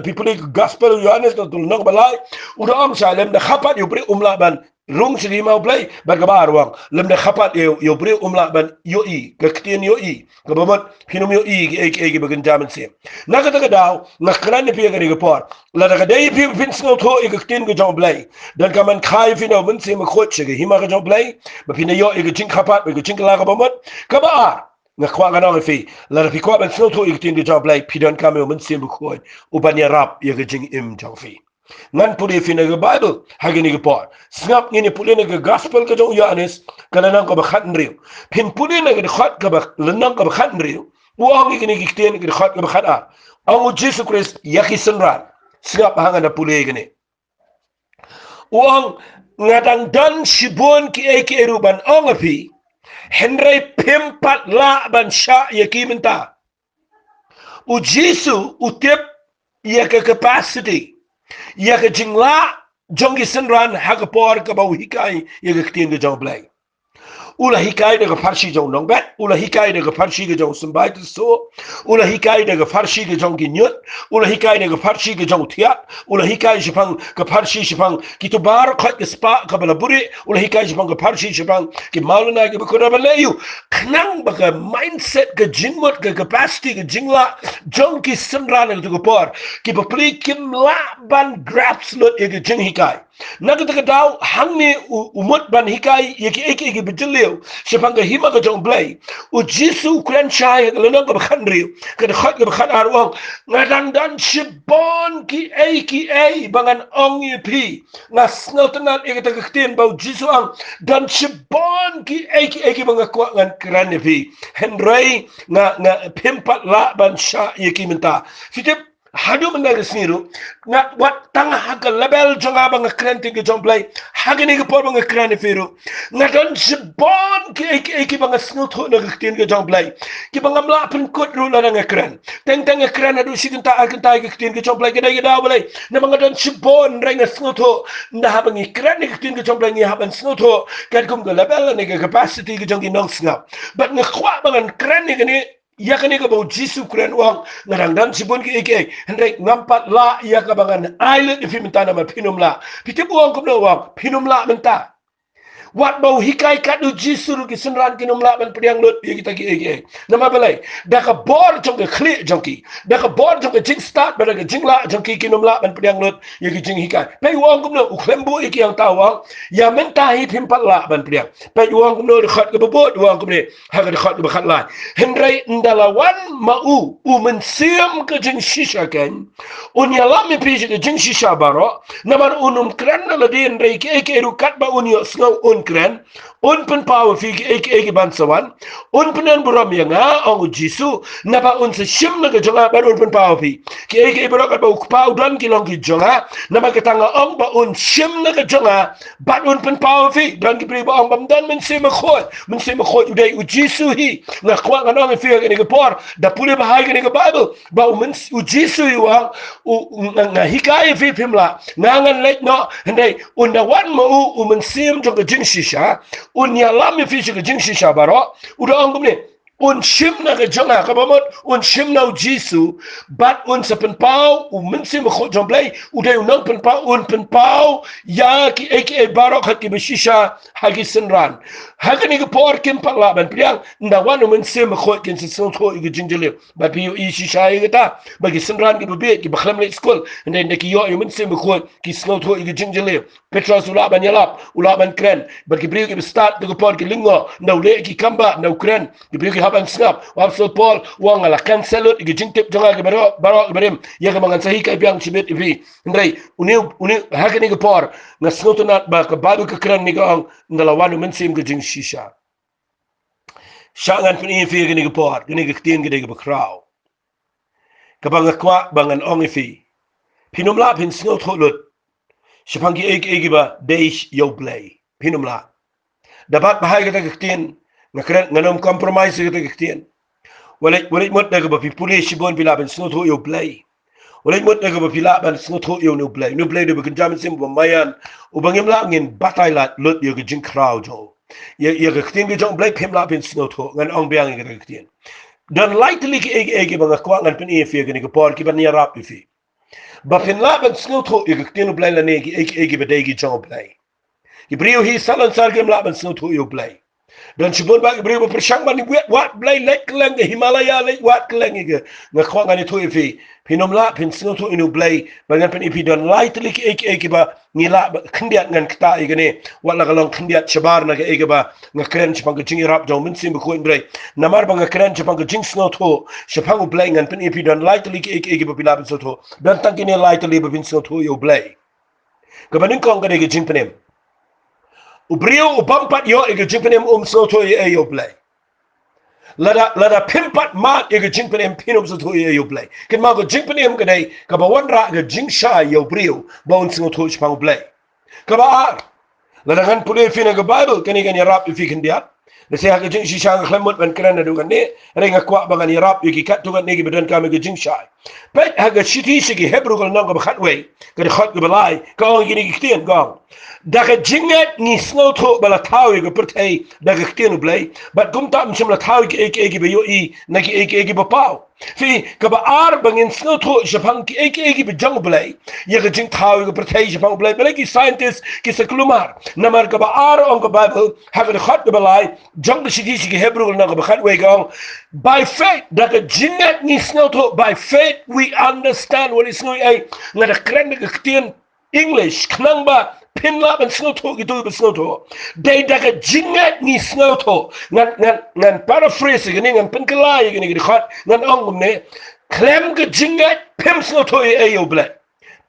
people gospel yohanes to nang ba lai uda am salem da kapat yu pri umla ban rung se hima blai bat ga bar wang lem da kapat yu pri umla ban yo i ka ktien yo i ga bamot pinum yo i ge bagan jaman se na ka daw na kran ni pi ga ni por la da dai pi pin sno tho i ktien ga jong blai dan ka man khai fi no Mynsiem ma khot che ga hima ga jong blai ba pin yo i ga jing kapat ba ga jing la ga bamot ka ba nga kwa ga no fi la da pi kwa ban sno tho i ktien ga jong blai pi dan ka me Mynsiem bu khot u ban ya rap i ga jing im jong fi ngan puli fi na Bible hagini ga por snap ni puli na gospel ka jong Yohanes kana nang ka ba khan riu pin puli na ga khat ka ba lanang ka ba khan riu wa ngi ni ktien ga khat ka ba khat a ang Jesus Christ yaki sanran snap hanga na puli gani uang ngadang dan shibon ki ruban ongapi henry pimpat la ban sha yaki minta u Jesus utip yaka capacity yaka jingla jongi sanran haga por ka ba hikai yaka ktien ga jong blai ula hikai daga farshi jong nong bet ula hikai daga farshi ga jong sambai so ula hikai daga farshi ga jong ginyut ula hikai daga farshi ga jong tiat ula hikai shipang ka farshi shipang ki to bar khat ka spa ka bala buri ula hikai shipang ka farshi shipang ki maulana ki ko ba leyu knang ba ka mindset ka jingmot ka capacity ka jingla jong ki sanran ga por ki ba pli kim la ban grabs lot e ga jing hikai nagata daw hangni umut ban hikai yeki eki bijilio sepanga hima ka jong blai u jisu kran chai lenong ka khanri ka khat ka khat arwang ngadang dan sibon ki eki bangan ong pi ngas notanan eki ta ktien bau jisu ang dan sibon ki eki banga kwa ngan kran pi henry nga pimpat la ban sha yeki minta fitip hadu mendaga sniru na wat tanga haga label jonga banga krenti ge jomplay haga ni ge por banga krani firu na don sibon ki eki banga snu tho na ktien ge jomplay ki banga mla pen kot ru la nga kran teng kran adu siginta aganta ge ktien ge jomplay ge dai da balai na banga don sibon renga snu tho na ha banga kran ge ktien ge jomplay ni ha ban snu tho kat kum ge label ni ge capacity ge jongi nong snap but nga khwa banga kran ni ge ni yakani ka bau jisu kren wang ngarang dan sibon ki eke hendai ngampat la yaka bangan island ifi minta nama pinum la piti buang kumna wang pinum la minta wat bau hikai kadu jisu ki senran kinum la ban priang lut ye kita ki eke nama balai daka bor jong ke kli jongki daka bor jong ke jing start bada ke jing la jongki kinum la ban priang lut ye ki jing hikai pe wang kumna uklembu eke yang tawang ya minta hi pimpat la ban priang pe wang kumna khat ke bobot wang kumne ha ke khat ke khat la hendrai ndalawan mau Mynsiem ke jing shisha ken unyalam mi pije ke jing shisha baro naman unum kran la din rei ke eke rukat ba unyo snow kren un pen power fi eki bansawan un penen buram yanga ong jisu napa un se shim na jonga ba un pen power fi ki eki brokat ba ukpa udan ki long ki jonga napa ketanga ong ba un shim na jonga ba un pen power fi dan ki pri ba ong bam dan Mynsiem khot udai u jisu hi na kwa ngano fi ga ni por da pule ba ha ga ni Bible ba u jisu yu wa nga hikai fi pimla ngangan lek no ndai un da wan mo u Mynsiem jong ga jing shisha un yalam mi fishi ga jing shisha baro uda angumne un shimna ga jonga ka bamot un shimna u jisu bat un sa pen pau u Mynsiem khot jomplay uda un pen pau ya ki eke baro khat ki shisha hagi senran hagani ga por kim pala ban priang nda wan u Mynsiem khot kin se so i ga jingjele ba pi u shisha i ga ba ki senran ki be ki bakhlam le school ndai ki yo u Mynsiem khot ki so i ga jingjele petros ula ban kren ba ki priu ki start de por ki lingo na ule ki kamba na ukren ki priu ki ban snap wapsul Paul wang ala cancelut igi jingtip jonga ke baro ibrem ya ke mangan sahi kai biang chibet ibi ndrai uni hakani ke por na snotunat ba ke babu ke kran ni gong ndala wanu Mynsiem ke jing shisha shangan pun ifi ke ni ke por ke ni ke tien ke de ke kraw ke bang kwa bangan ong ifi pinumla pin snotulut sipangi egi ba deish yo play pinumla dapat bahaya kita kektian ngakren nganom compromise kita kektian walai mot daga ba pipuli sibon pilaban snotho yo play walai mot daga ba pilaban snotho yo no play de bekin jamin sim mayan ubangim la ngin batailat lut yo ke jing crowd jo ya kektian ke jong play pimla pin snotho ngan ong biang kita kektian dan lightly ke egi ba ngakwa ngan pin efi ke ni ke por ki ban ya rap ifi ba pin laban snotho yo kektian play la ne egi ba degi jong play Ibriu hi salan sargem laban snotho yo play dan sibon ba ibriu ba persang ban wat play lek leng Himalaya lek wat leng ge ngakwa ngani thu ifi pinomla pin snotho inu play bangan pen ipi dan lightly ke ba ngila khndiat ngan kta igene wala galong khndiat chabar na ke ba ngakren chpang ke jingi rap jong Mynsiem ko indre namar bang ngakren chpang ke jing snotho chpang play ngan pen ipi dan lightly ke ba pilaban snotho dan tangkine lightly ba pin snotho yo play kabanin kong ke ge jing penem Ubriu ubampat yo ege jingpenem soto yo play. Lada pimpat mat ege jingpenem pinum soto yo play. Ken ma go jingpenem gede kaba wanra ege jingsha yo briu bon soto chpang play. Kaba ar. Lada kan pule fina ge Bible keni kan yarap ifi kendiat. Nasi ha ge jing shisha khlemut ban kran du kan ne renga kwa bangan yarap yuki kat tu kan ne ge bedan kam ge jingsha. Pet ha ge shiti sigi hebru gol nang ge khatwe ge khat ge balai ka ong gini gitien gong. Daga jingat ni snotho bala tawi go pertai daga ktenu blay but gumta mchim la tawi eki be yo I naki eki be pau fi ka ba ar bangin snotho japang ki eki be jang blay ya ga jing tawi go pertai japang blay bala ki scientist ki seklumar namar ka ba ar on go Bible ha ga khat balai jang shidi ki hebru na go khat we gong by faith daga jingat ni snotho by faith we understand what is no ai ngada kren ga ktien English knang ba pinlap and snotho gitu snotho day daga jingat ni snotho ngan paraphrase gini ngan penkelai gini khat ngan ongum ne klem ge jingat pim snotho yo black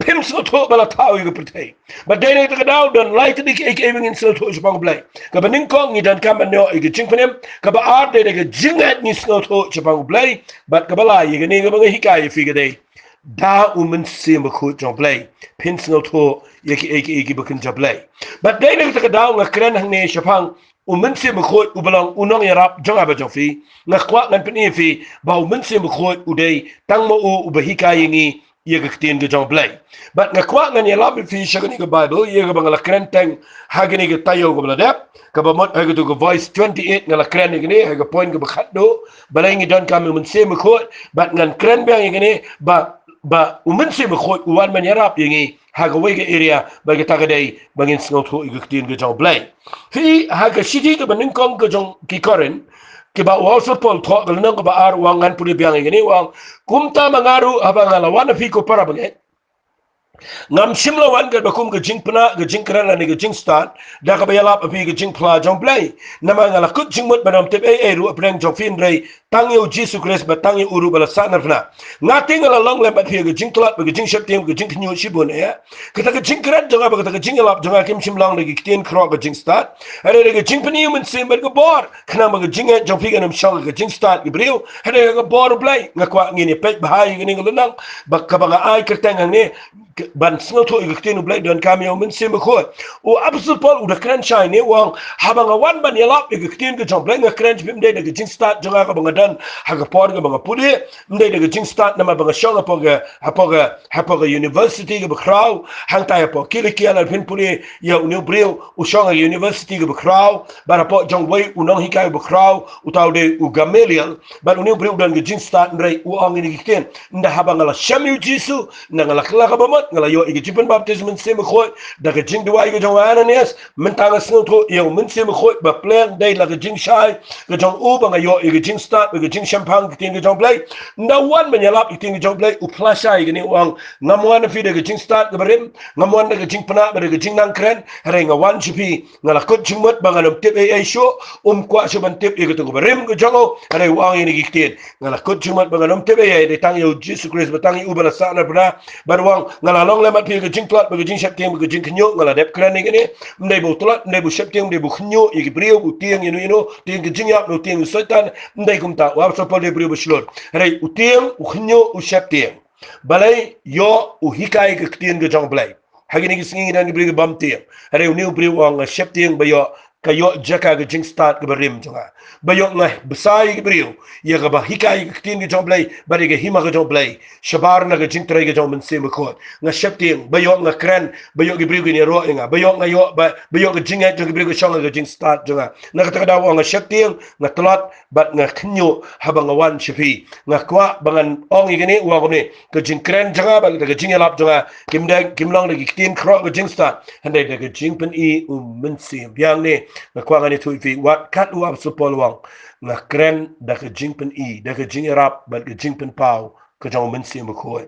pim snotho bala tawi ge pertai but day ne daga down dan light dik even in snotho jpang black ka banin kong ni dan kam no ge jingpenem ka ba ar day daga jingat ni snotho jpang black but ka bala ye gini ge bang hikai fi ge day da Mynsiem Bakhuid jong play pin snotho eki bakin jablay but day ne taka daw nga kren hang ne shapang Mynsiem Bakhuid ubalang Nongiarap jong aba jong fi nga kwa ngan pin fi ba Mynsiem Bakhuid uday tang mo ubahika yingi yega ktin ge jong play but nga kwa ngan yalab fi shagani ge Bible yega bang la kren tang hagani ge tayo go bladap ka ba mot hage to go voice 28 nga la kren ge ne hage point ge bakhat do balay ngi don kam Mynsiem Bakhuid but ngan kren bang ge ne ba Mynsiem Bakhuid uwan man yarap yingi haga wega area bagi tagadai bangin snotho iguktin ge jong blay fi haga shiti ke banin kong ge jong ki koren ke ba also pol tho gal nang ba ar wangan puri biang ngini wang kumta mangaru abang lawan fi ko para banget ngam shimla wan ga bakum ga jingpna ga jingkran ni ga jingstat da ka bayalap api ga jingpla jong play nama ngala kut jingmut banam tep ru apreng jong fin rei tangyo Jesus Christ ba tangyo uru bala sanarfna ngati ngala long lem api ga jingklat ba ga jingshap tim ga jingknyu shibun ya kita ga jingkran jonga ba ga jingalap jonga kim shimlang ni ga kiten kro ga jingstat are ga jingpni Mynsiem ba ga bor khna ba ga jinga jong fi ga nam shang ga jingstat gibriu hade ga bor play ngakwa ngini pek bahai ngini ngalunang ba ka ba ga ai kerteng ne ban snotho igktenu blay don kamyo Mynsiem Bakhuid o absolute pol u da kran chai ne wang habanga wan ban yalap igkten ge jong blay nga kran bim de ge jing start jonga ka banga dan haga por ge banga pudi mde de ge jing start nama banga shonga hapoga university ge bakraw hang ta po kiliki ala pin pudi ya u breu u shonga university ge bakraw bara po jong wei u nong hikai bakraw u taude u gamelial ban u breu dan ge jing start ndrei u ong ni gkten nda habanga la shamu jisu ngala kala ka bamot ngala yo igi jipen baptism Mynsiem Bakhuid daga jing dua igi jong ananes mentanga snotho yo Mynsiem Bakhuid ba plan day la jing shai ga jong u banga yo igi jing start ke jing champang ke ting ke jong play ndawan menyalap ke ting ke jong play uplasai ke ni wang ngamuan fi de ke jing start ke berim ngamuan de ke jing pena be ke jing nang kren hare ngawan chipi ngala kut jing mot banganam tip ai show kwa chuban tip ke tu berim ke jongo hare wang ini ke tin ngala kut jing mot banganam tip ai de tang yo Jesus Christ batang u bala sa na bra barwang ngala long le mat fi ke jing plot be ke jing chap ting be ke jing knyo ngala dep kren ni ke ni ndai bu tulat ndai bu chap ting ndai bu knyo i ke brio bu ting ting ke jing yap no ting soitan ndai kum ta wa so pol de brio bu shlor hare u ting u knyo u chap ting balai yo u hikai ke tin ke jong play hagini ki singi dan bring bam tiang hare u new bring wang shep tiang bayo kayo jaka ke jing start ke berim jonga bayo ngai besai ke brio ya ke ba hikai ke tin ke jong play bari ke hima ke jong play shabar na ke jing trai ke jong Mynsiem ko nga shep tiang bayo nga kren bayo ke brio ke ni ro nga bayo nga yo bayo ke jing ke brio ke shong ke jing start jonga na ka da wang shep tiang nga tlat bat nga knyo habang wan shepi nga kwa bangan ong igini wa ko ni ke jing kren jonga ba ke jing lap jonga kimlong de ke tin kro ke jing start hande de ke jing pen I Mynsiem biang ni na kwa ngani tu fi wat kat u ap supol wang na kren da ke jing pen I da ke jing rap ba ke jing pen pau ke jong Mynsiem ko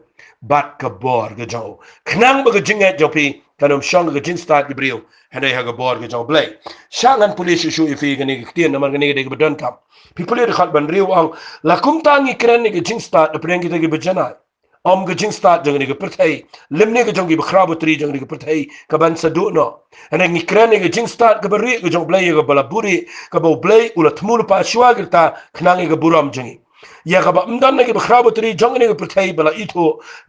bat ka bor ke jong knang ba ke jing et jopi kanom shong ke jing start ke brio hande ha ke bor ke jong blay shangan police shu fi gani ke tin na man gani de ke badon kam people de khat ban riu ang la kum tangi kren ni ke jing start de preng ke bajana om ke jing start jang ni ke perthai limne ke jong ki bkhra butri jang ni ke perthai ka ban sadu no ane ni kren ni ke jing start ke bari ke jong blay ke bala buri ke bo blay ula thmul pa shwa girta khnang ke buram jangi ya ka ba mdan ke bkhra butri jang ni ke perthai bala itho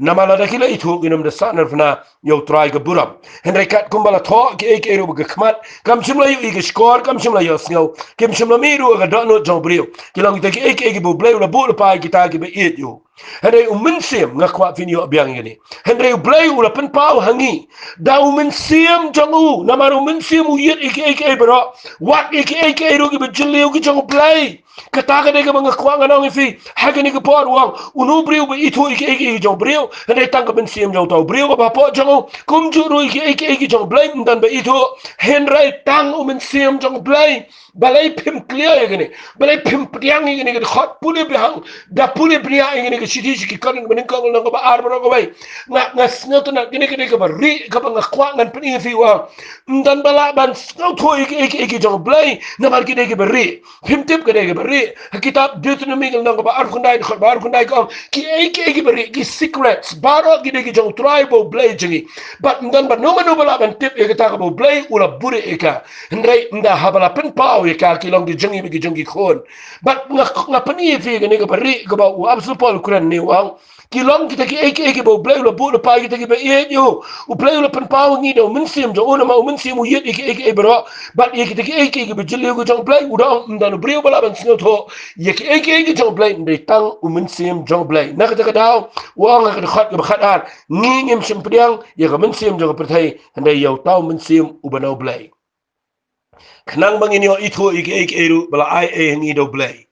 namala da kila itho ginum de sanar fna yo try ke buram henry kat kumbala tho ke ru ke khmat kam shimla yu ke score kam shimla yo sngo kim shimla miru ke dono jong brio kilang te ke bo blay ula bu pa ki ta ke be it yo Henry Mynsiem ngakwa finyo abiang ini. Henry blay ula pen pau hangi. Da Mynsiem jangu namaru Mynsiem uyet ike bro. Wat ike rugi bejeli ugi jangu blay. Kataga de mga kwang anong ifi hagani ke por wang unu brio be itu ike jangu brio. Henry tangka Mynsiem jangu tau brio ba po jangu kumjuru ike jangu blay dan be itu Henry tang Mynsiem jangu blay. Balai pim clear igini balai pim priang igini ke hot pule behang da pule priang igini ke sidi ki kan mening kang nang ba ar bro ko bay nga snel to na gini ke ba ri ka ba nga kwa ngan pni fi wa dan bala ban snel to iki jong blay na mal gini ke ba ri pim tip ke ba ri kitab Deuteronomy nang ba ar khundai ko ki iki ba ri ki secrets baro gini ke jong tribal blay jingi but dan ba no bala ban tip ke ta ka blay ula buri eka ndai nda habala pen pau ka kilong di jengi bi jengi khon but nga pani fi ga ne ga bari ga ba wa absu pol kuran ni wa kilong kita ki eke bo play lo bu lo pa kita ki ba ye yo u play lo pen pau ngi do Mynsiem jo ona ma Mynsiem u yet eke bro but ye kita ki eke bi jili go jong play u do ndan brio bala ban sino to ye ki eke jong play ndai tang u Mynsiem jong play na ka daw wa nga ka khat ga khat ar ngi ngim sim priang ye ga Mynsiem jo ga prthai ndai yo taw Mynsiem u banau play Kenang bangin yo itu ik eru bala ai ngi do blay.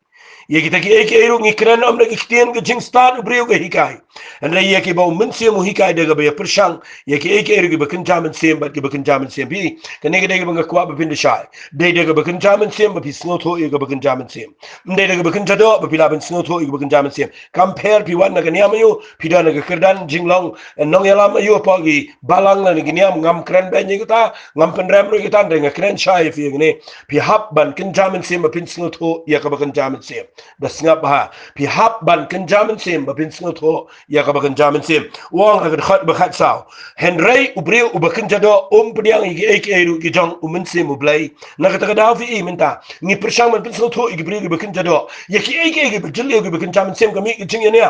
Ye kita ki ek eru ngi kran am na kitien ke jing start brio ke hikai. And la ye ki ba Mynsiem hikai de ga be persang ye ki ek eru ke bekin jaman sem bat ke bekin jaman sem bi. Kene ke de ga kwa ba pin de shai. De ga bekin jaman sem ba pi snot ho ye ga bekin jaman sem. De ga bekin jado ba pi la ben snot ho ye ga bekin jaman sem. Compare pi wan na ga niam yo pi da na ga kerdan jinglong nongiarap yo pa gi balang na gi niam ngam kran ben ye ta ngam pen ram ro ta de ga kran shai fi ne pi hap ban kin jaman sem ba pin snot ho ye ga bekin jaman sem. Da singap ha pi hap ban kin jaman sem ba pin snot ho ya ka bakan jaman sem wong ka khat ba khat saw henry ubrio ubakin jado pediang igi eke ki jong Mynsiem blay na ka da fi minta ni persang man pin snot ho igi brio ubakin jado ya ki eke bejeli igi bakan jaman sem kami ki jingya ne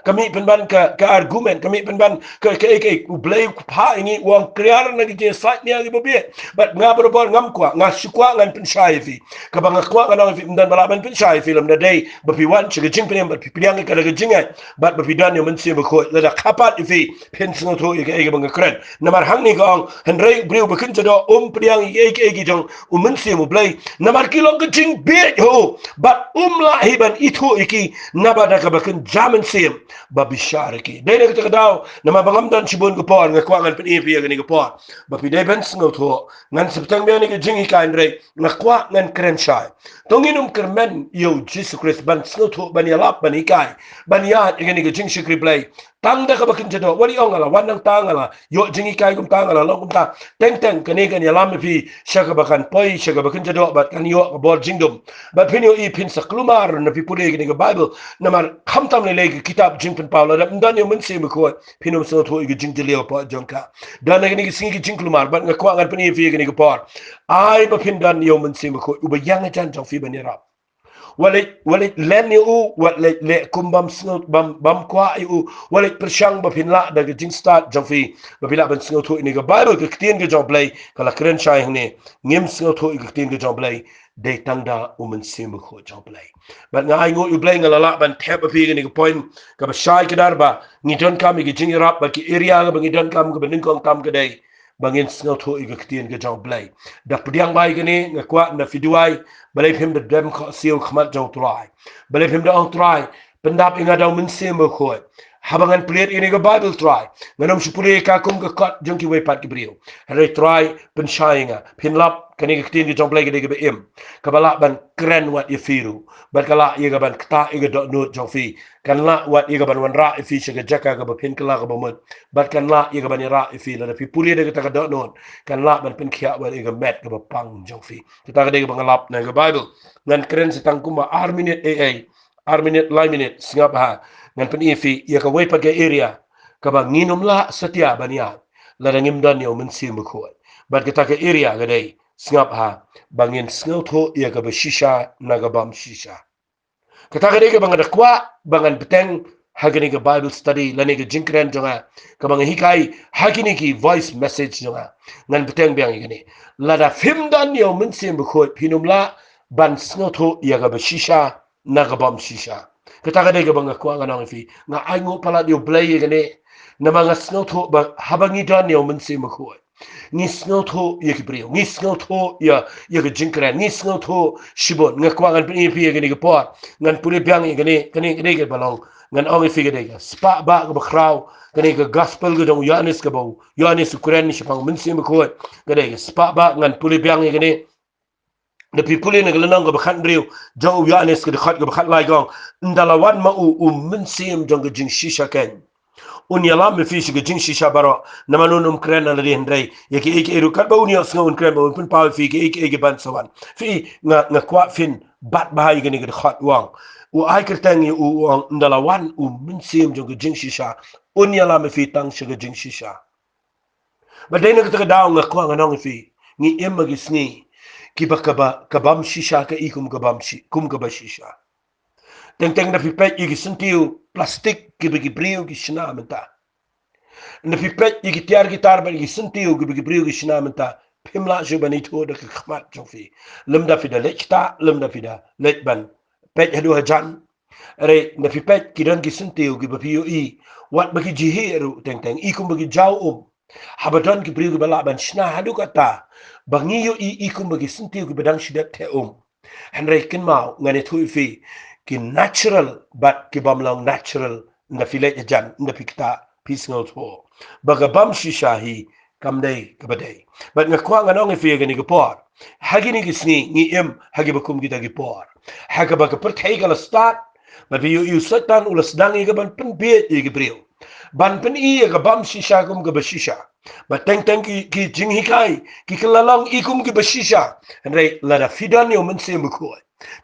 kami pen ban ka argument kami pen ban ka eke blay pa ini wong kriar na ki site ni agi bobe but nga bro ngam kwa nga shukwa ngan pen shai fi ka bang kwa nga fi dan balaban pen shai film da day ba pi wan chiga jing pen ba pi piang ka ga jinga but bat bapidan yo Mynsiem Bakhuid la da kapat ifi pen sngo tho ege bang kren namar hang ni gong henrei breu bakin jado priang ege jong Mynsiem blai namar kilong ke jing be ho bat la hiban itu iki nabada ka bakin Mynsiem babishar ki dene ke tadaw nama bangam dan sibon ko por ngakwangan pen ifi ege ni ko por bapi dai ben sngo tho ngan septang be ni ke jing ikan rei ngakwa ngan kren shai tonginum kermen yo Jesus Christ ban sngo tho ban yalap ban ikai ban ya ege ni ke jing shikri blai tangda ka bakin jado wali ongala wanang tangala yo jing ikai gum tangala long gum ta teng kane kan yalam fi shaka bakan poi shaka bakin jado bat kan yo bor jingdum bat pinyo i pin saklumar na fi pule ege ni ke Bible namar khamtam le ke kitab jingpen paula da ndan yo Mynsiem ko pinum so tho ege jing deleo pa jongka dan ege ni ke singi jingklumar bat ngakwa ngan pen fi ege ni ke por ai ba pin dan yo Mynsiem ko ubayang jan jong fi banira walit len yu walit le kumbam snot bam kwa yu walit persyang bapin la da jing start jongfi babila ban snot hu ni ga Bible ke tien ge jong play kala kren shai hne ngim snot hu ke tien ge jong play de tangda Mynsiem ko jong play bat ngai ngo yu play ngala la ban tap api ni ga point ka ba shai ke darba ni don kam ge jing rap ba ki area ga bangi don kam ga bening kong tam ge dei bangin snot hu ige ktien ge jong play da pdiang bai ge ni ngakwa na fiduai balai phim da dem kho siu khmat jong trai balai phim da ong trai pendap inga da Mynsiem ko habangan plate ini ke Bible try nganam supure ka kum ke kat jong ki wepat ki brio hare try pen shainga pin lap kani ke tin ki jong play ke be im kabala ban kren wat ye firu bat kala ye ga ban kta ye ga no jong fi kan la wat ye ga ban wan ra fi che ga jaka ga ba pin kala ga ba mut bat kan la ye ga ban ra fi la fi puli de ta ga do no kan la ban pin khia wat ye ga met ga ba pang jong fi ta ga de ga bangalap na ga Bible ngan kren setang kuma arminute liminute singap ha ngan pen ifi ya ka wei page area ka ba nginum la setia bania la ngim dan yo Mynsiem ko bat kita ke area ga dei singap ha bangin sngo tho ya ka ba shisha na ga bam shisha kata ga dei ka bang da kwa bangan peteng hagini ga Bible study la ne ga jinkren jonga ka bang hikai hagini ki voice message jonga ngan peteng biang igani la da film dan yo Mynsiem ko pinum la ban sngo tho ya ga ba shisha na ga bam shisha kata ga bang ko nga nang fi nga ai ngo pala dio blay gane na mga snot ho ba habangi dan yo Mynsiem ko ni snot ho ye ki brio ni snot ho ya ga jinkra ni snot ho shibon nga ko ngan pi gane ga por ngan puli byang gane ga balong ngan ong fi ga spa ba ga khraw gane ga gospel ga dong Yohanes ga bo Yohanes Ukraine ni shapang Mynsiem ko gane ga spa ba ngan puli byang gane the people in the Lananga Bakhandriu, Jong Yanis, the Hot Bakat Lagong, Ndalawan Mau, Mynsiem Jong Jing Shisha Ken. Unyalam fish Jing Shisha Baro, Namanunum Kren and the Andre, Yaki Erukat Bonia Snow and Cremo, and Power Fig, Egg Bansawan. Fee, Naquat Fin, Bat Bahagan get hot wang. U I could tell you, Ndalawan, Mynsiem Jong Jing Shisha, Unyalam Tang Sugar Jing Shisha. But then I took down a quang and on fee, Ni Emmagisni. Kiba kabam shisha ka ikum kabam kum kaba shisha teng na pipet igi sentiu plastik kiba gibriu gi shina menta na pipet igi tiar gitar ba igi sentiu kiba gibriu gi shina menta pimla jo bani to da khmat jofi lemda fida lechta lemda fida letban pet hadu hajan re na pipet kidan gi sentiu kiba piu I wat bagi jihiru teng ikum bagi jau habadan gibriu gi bala ban shina hadu kata bangiyo I ikum bagi sentiu ki badang shidat te henry kin mau ngane thui fi ki natural but ki bamlang natural na filet jan na pikta pisngal tho baga bam shisha hi kamdei kabadei but ngakwa nganong fi gani ki por hagini ki sni ngi hagi bakum kita ki por haga baga perthai kala start but you satan ulas dangi ga ban pen be ki bril ban pen I ga bam shisha kum ga bashisha but teng ki jing hikai ki kalalang ikum ki bashisha andre la da fidan yo Mynsiem ko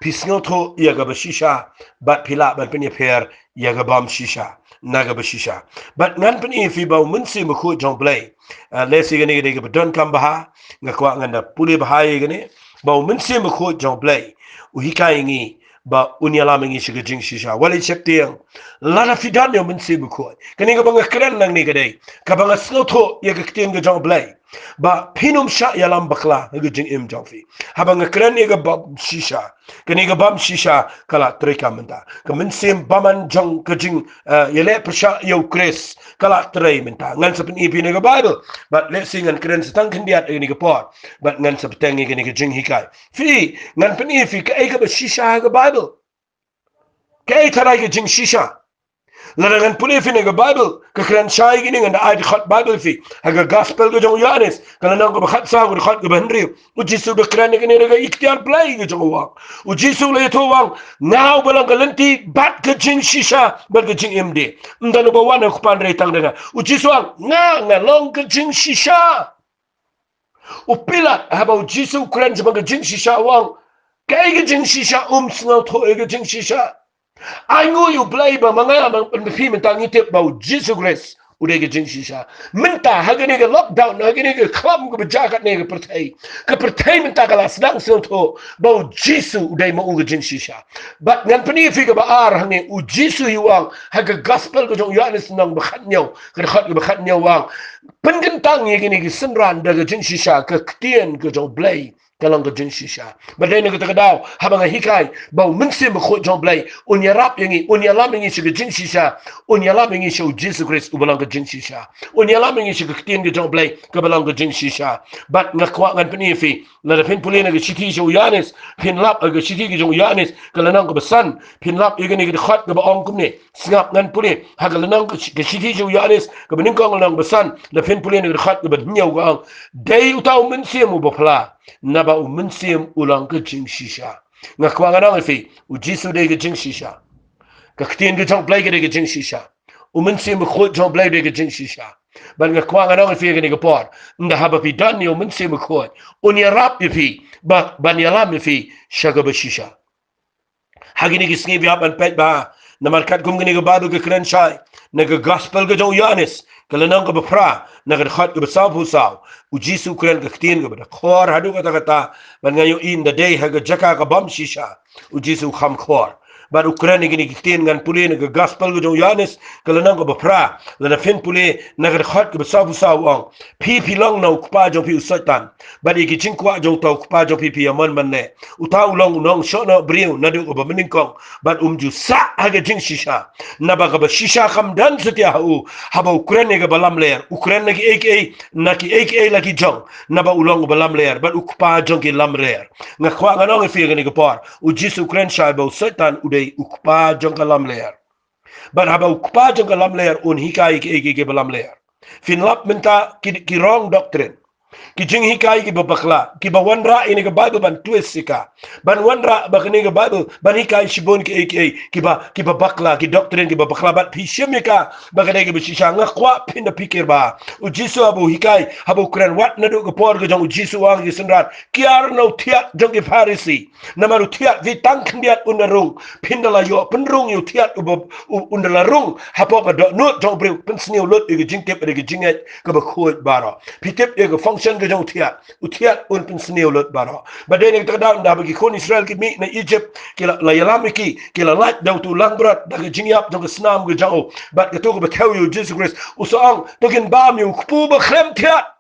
pisngo tho ya ga bashisha but pila ban pen per ya ga bam shisha na ga bashisha but ngan pen fi ba Mynsiem ko jong play lesi gani ga don kam baha ngakwa nganda puli bahai gani ba Mynsiem ko jong play u hikai ngi ba unyala mengi shiga jing shisha wali cheptiang lana fidan yo Mynsiem ko kani ga banga kren nang ni gadai ka banga snotho ye ga ktien ga jong blai ba pinum sha yalam bakla ga jing im jong fi habang kren ni ga bam shisha kani ga bam shisha kala treka menta ka Mynsiem baman jong ka jing yele persha yo kres kala trei menta ngan sa pin ipi ni ga bible but let's sing an kren sa tang kandiat ni ga pot but ngan sa petang ni ga jing hikai fi ngan pin ipi ka ga shisha ga bible ka tarai ga jing shisha larangan puli fi nga Bible ka kran shai gini nga ay khat Bible fi haga gospel ga jong Yohanes kana nang ko khat sa ko khat ga banri u Jisu da kran ni ga ikhtiar play ga jong wang u Jisu le to wang now balang galanti bat ga jing shisha bat ga jing MD ndan ko wana ko pandre tang daga u Jisu nga long ga jing shisha u pilat haba u Jisu kran ga jing shisha wang kai ga jing shisha snau to ga jing shisha I know you play ba mga pi mentang itip ba Jesus Christ udah ke jing shisha menta hagani ke lockdown hagani ke club ke bejakat ne ke pertai menta kala sedang to ba Jesus udah mau ke jing shisha but ngan pani fi ke ba ar hangi u Jesus yuang haga gospel ke jong Yohanes nang bakhat nyau ke khat ke bakhat nyau wang penggentang ye gini ke senran da ke jing shisha ke ktien ke jong play kalang ka jing shisha badai na kita daw habang hikai bau Mynsiem bakhuid jong blay unyarap unyalam yangi si ka jing shisha unyalam yangi si Jesus Christ ubalang ka jing shisha unyalam yangi si ka ktien ka jong blay kabalang ka jing shisha bat ngakwa ngan panifi la pin puli na ka shiti si Yohanes pin lap ka shiti ka jong Yohanes kalanang ka basan pin lap igani ka khat ka baong kumni singap ngan puli hagalanang ka shiti si Yohanes ka baningkang lang basan la pin puli na ka khat ka badnyaw ka ang day utaw Mynsiem ubapla naba Mynsiem ulang ke jing shisha ngakwa nganang fi u Jisu de ke jing shisha ka ktien ke jong blai ke de ke jing shisha Mynsiem bakhuid jong blai de ke jing shisha ban ngakwa nganang fi ke de por nda haba fi dan ni Mynsiem bakhuid unyarap fi ba ban yalam fi shaga ba shisha hagini ke sngi bi ban pet ba na markat gum gini ke Bible ke kren shai na ke gospel ke jong Yohanes kalanang ka bapra na ka khat ka basaw pusaw u Jisu kren ka ktien ka bada khor hadu ka takata ban ngayon in the day haga jaka ka bam shisha u Jisu kham khor ban ukren ni ktien ngan puli na ka gospel ka jong Yohanes kalanang ka bapra la na fin puli na ka khat ka basaw pusaw ang pi long na ukpa jong pi usatan ban iki chingkwa jong ta ukpa jong pi yaman man ne utaw long nong shona briu na du ba meningkong ban umju sa haga jing shisha na ba ka ba shisha kham dan setia hu haba ukren ga balam ler ukren nagi aka lagi Jong naba ulong balam ler bat ukpa Jong ki lam ler ngakwa nganong fi ga par u Jisu ukren shai ba setan udai ukpa Jong ka lam ler bat haba ukpa Jong ka lam ler un hikai ke balam ler fin lap menta ki wrong doctrine ki jing hikai ki babakla ki bawanra ini ke Bible ban twist sika ban wanra bakni ke Bible ban hikai shibon ki babakla ki doctrine ki babakla bat pishemika bakane ke bishisha ngakwa pinda pikir ba u Jisu abu hikai habu kren wat nadu ke por ke jong u Jisu wang ki senrat kiar no tiat jong ki farisi namaru tiat vi tangkndiat undarung pindala yo penrung yo tiat undalarung hapo ka do no jong bre pensniu lot ke jing tip ke jinget ke bakhuid bara pitip ke function ke jong utiat un pensniu lot bara badene ke daun da bagi kon Israel ki mi na Egypt kila la yalamiki kila lat daw tu langbrat da ke jingyap jong snam ke jao bat ke to ke betau yo Jesus Christ usang tokin bam yo kupu ba khlem tiat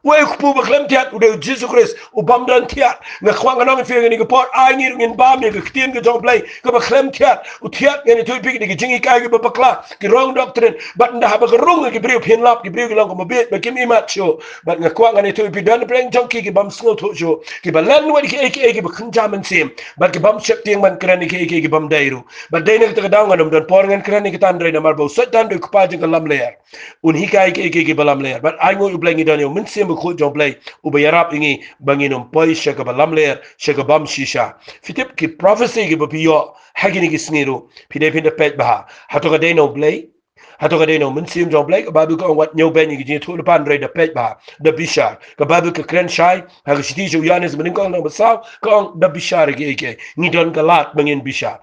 Wai kupu baklem tiat udah Jesus Christ ubam dan tiat ngakwa nganong fi ngini ke pot ai ngir ngin bam ni ke ktien ke jong play ke baklem tiat utiat ngini tu pik ke jingi kai ke bakla ke wrong doctrine bat nda ha ke rung ke brio pin lap ke brio ke long ko mabit ba kim imat show bat ngakwa ngani tu pi dan preng jong ki ke bam sngo to show ke balan wadi ke bakhnja Mynsiem bat ke bam chep tiang man kran ke bam dairu bat dai ne ke daw nganom dan por ngan kran ke tan dai na mar bo sat dan de kupa jeng lam leer un hikai ke balam leer bat ai ngo u blangi dan yo Mynsiem bakhuid jong play ubayarap ingi banginom poi shaka balam ler shaka bam shisha fitip ki prophecy ki bapiyo hagini ki sniru pide pet baha hatoka day no play hatoka day no Mynsiem jong play babu ko wat nyow ben ki tu pan re da pet baha da bishar ka babu ka kren shai ha shiti jo Yohanes mening ko na basaw ko da bishar ke ni don galat bangin bishar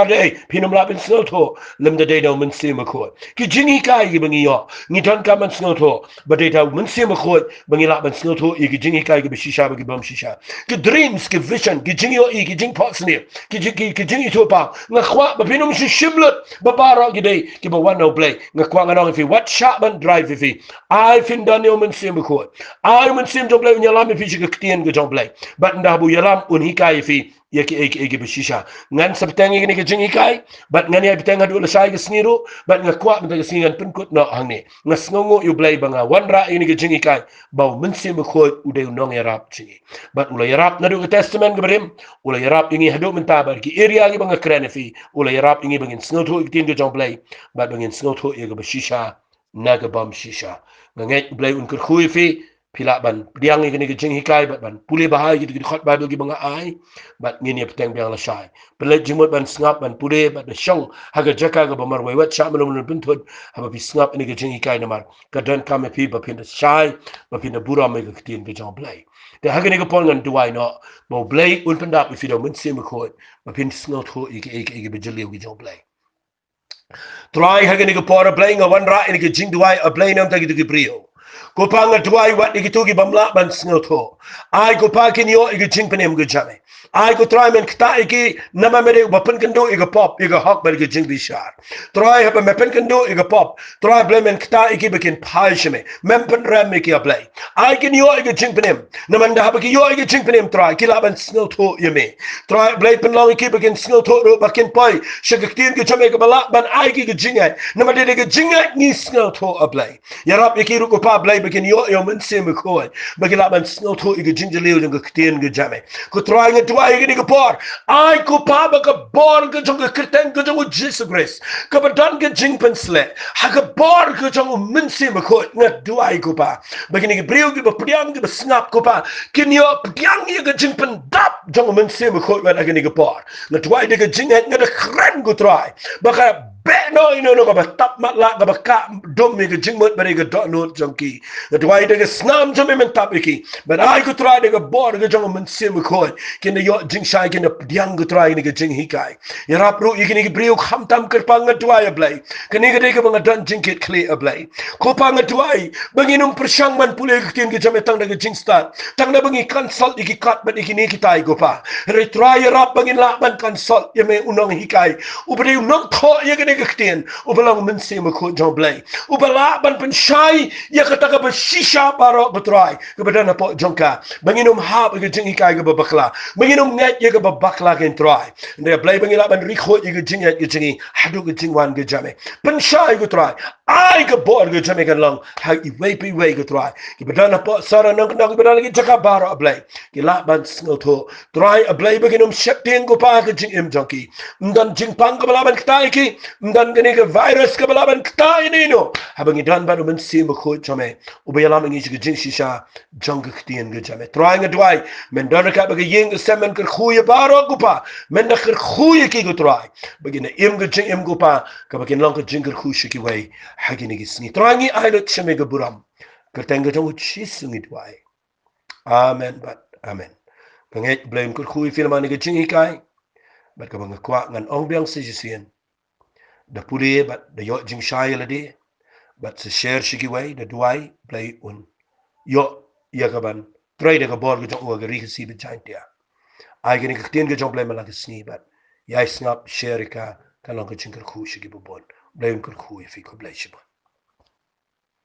de pinom la ben snoto lim da day no Mynsiem ko ki jingi kai ki bangiyo ni don ka man snoto badeta Mynsiem ko bangi la ben snoto ki jingi kai ki bishisha ki bam shisha ki dreams ki vision ki jingi o ki jing potsni ki jingi to pa na khwa ba pinom shi shimlet ba bara ki day ki ba one no play ngakwa nganong fi what shop man drive fi I fin dan yo Mynsiem Bakhuid I Mynsiem jong play nyalam fi shi ktien ge jong play but ndabu yalam un hikai fi yaki eki beshisha ngan sabtangi ni ke jingi kai but ngan ya bitanga du lasai ke sniru but ngakwa mta ke singan penkut no hangne ngasngongo yu blai banga wanra ini ke jingi kai bau Mynsiem Bakhuid ude Nongiarap jingi but ula yarap nadu ke testament ke berim ula yarap ingi hadu mentabar ki area ki banga krene fi ula yarap ingi bangin snotho itin ke jong blai but bangin snotho ye ke beshisha naga bam shisha nganget blai un kur khui fi pila ban diang ni ke jingi kai but ban puli bahai ki khot bible ki banga ai but ngini petang biang la shai pelaj jimut ban sngap ban pule bat shong haga jaka ga bamar wai wat sha malum buntud haba bi sngap ni ga jingi kai namar ka dan kam pi ba pin shai ba pin bura me ga tin ga jong blai de haga ni ga pon ngan duai no bo blai un pandap fi do Mynsiem Bakhuid ba pin sngot ho ike be jeli ga jong blai try haga ni ga por blai nga wan ra ni ga jing duai a blai nam ta gi brio ko pa nga duai wat ni tu gi bamla ban sngot ho ai ko pa kin yo ige jing panem ga jame ai ko try men kta iki nama mere bapan kendo iga pop iga hok ber ge jing bishar try haba mepen kendo iga pop try blame men kta iki bekin paishme mempen ram me ki apply ai kin yo iga jing panem namanda haba ki yo iga jing panem try kila ban snow to yeme try blame pen long iki bekin snow to ro bakin poi shagaktin ge jame ga bala ban ai ki ge jing ai namade ge jing ai ni snow to apply yarap iki ru ko pa blame bekin yo Mynsiem Bakhuid bagila ban snow to iga jing jeli ge ktin ge jame ko try nge ai gini kapor ai ko pa ba ka bor ka jong ka kriten ka jong Jesus Christ ka ba dan ka jing pensle ha ka bor ka jong Mynsiem Bakhuid ngat du ai ko pa ba gini ka brio ki ba priang ki ba snap ko pa kinyo priang ye ka jing pen dap jong Mynsiem Bakhuid ba gini ka por ngat du ai de ka jing ngat ka kren ko try ba ka no ka ba tap mat la ka ba ka dom me ka jing mot ba ka dot no jongki ngat du ai de ka snam jom men tap iki but ai ko try de ka bor ka jong Mynsiem Bakhuid kin yo jing shai kin diang gutrai ni jing hikai yarap ru ikini ki brio khamtam kerpang tuai ablai kini ke de bang dan jing kit kle ablai ko pang tuai banginum persang man pule kin ke jametang de jing start tang na bangi consult iki kat bat ikini kitai go pa re try yarap bangin la ban consult ye me unong hikai ubri unong tho ye ke de ktin ubalang Mynsiem Bakhuid jong blai ubala ban pen shai ye kata ka shisha baro betrai ke badan apa jongka banginum hab ke jing hikai ke bakla banginum net ye ke bakla ken try ne blai bangila ban rikho ye ke jing ye jingi hadu ke jing wan ke jame pen shai ke try ai ke bor ke jame kan long ha I way ke try ke badan apa sara nang ke badan ke jaka baro blai ke la ban sngo tho try a blai banginum shepten go pa ke jing em jonki ndan jing pang ke balaban ktai ki ndan gani ke virus ke balaban ktai ni no habangi dan ban Mynsiem Bakhuid jame ubayalam ngi ke jing shisha jong ke tien ke jame try ngadwai men dan ka ba ke yeng semen ke khoye baro go pa men na ke khoye ki go try bagina em ke jing em go pa ka ba ken long ke jing ke khoye ki wai hagini ke sni try ngi ai lo chame ke buram ke teng ke jong chi sungi dwai amen but amen kanget blame ke khoye firman ke jing ikai bat ka bang kwa ngan ong biang si sien da pule bat da yo jing shai la de bat se share shiki wai da duai play un yo ya ka ban try de ka bor ke jong ke ri ke si be jantia ai ke ni ke tien ke jong blame la ke sni bat ya snap share ka long ke jing ke khoye ki bu bon blame ke khoye fi ko blai shi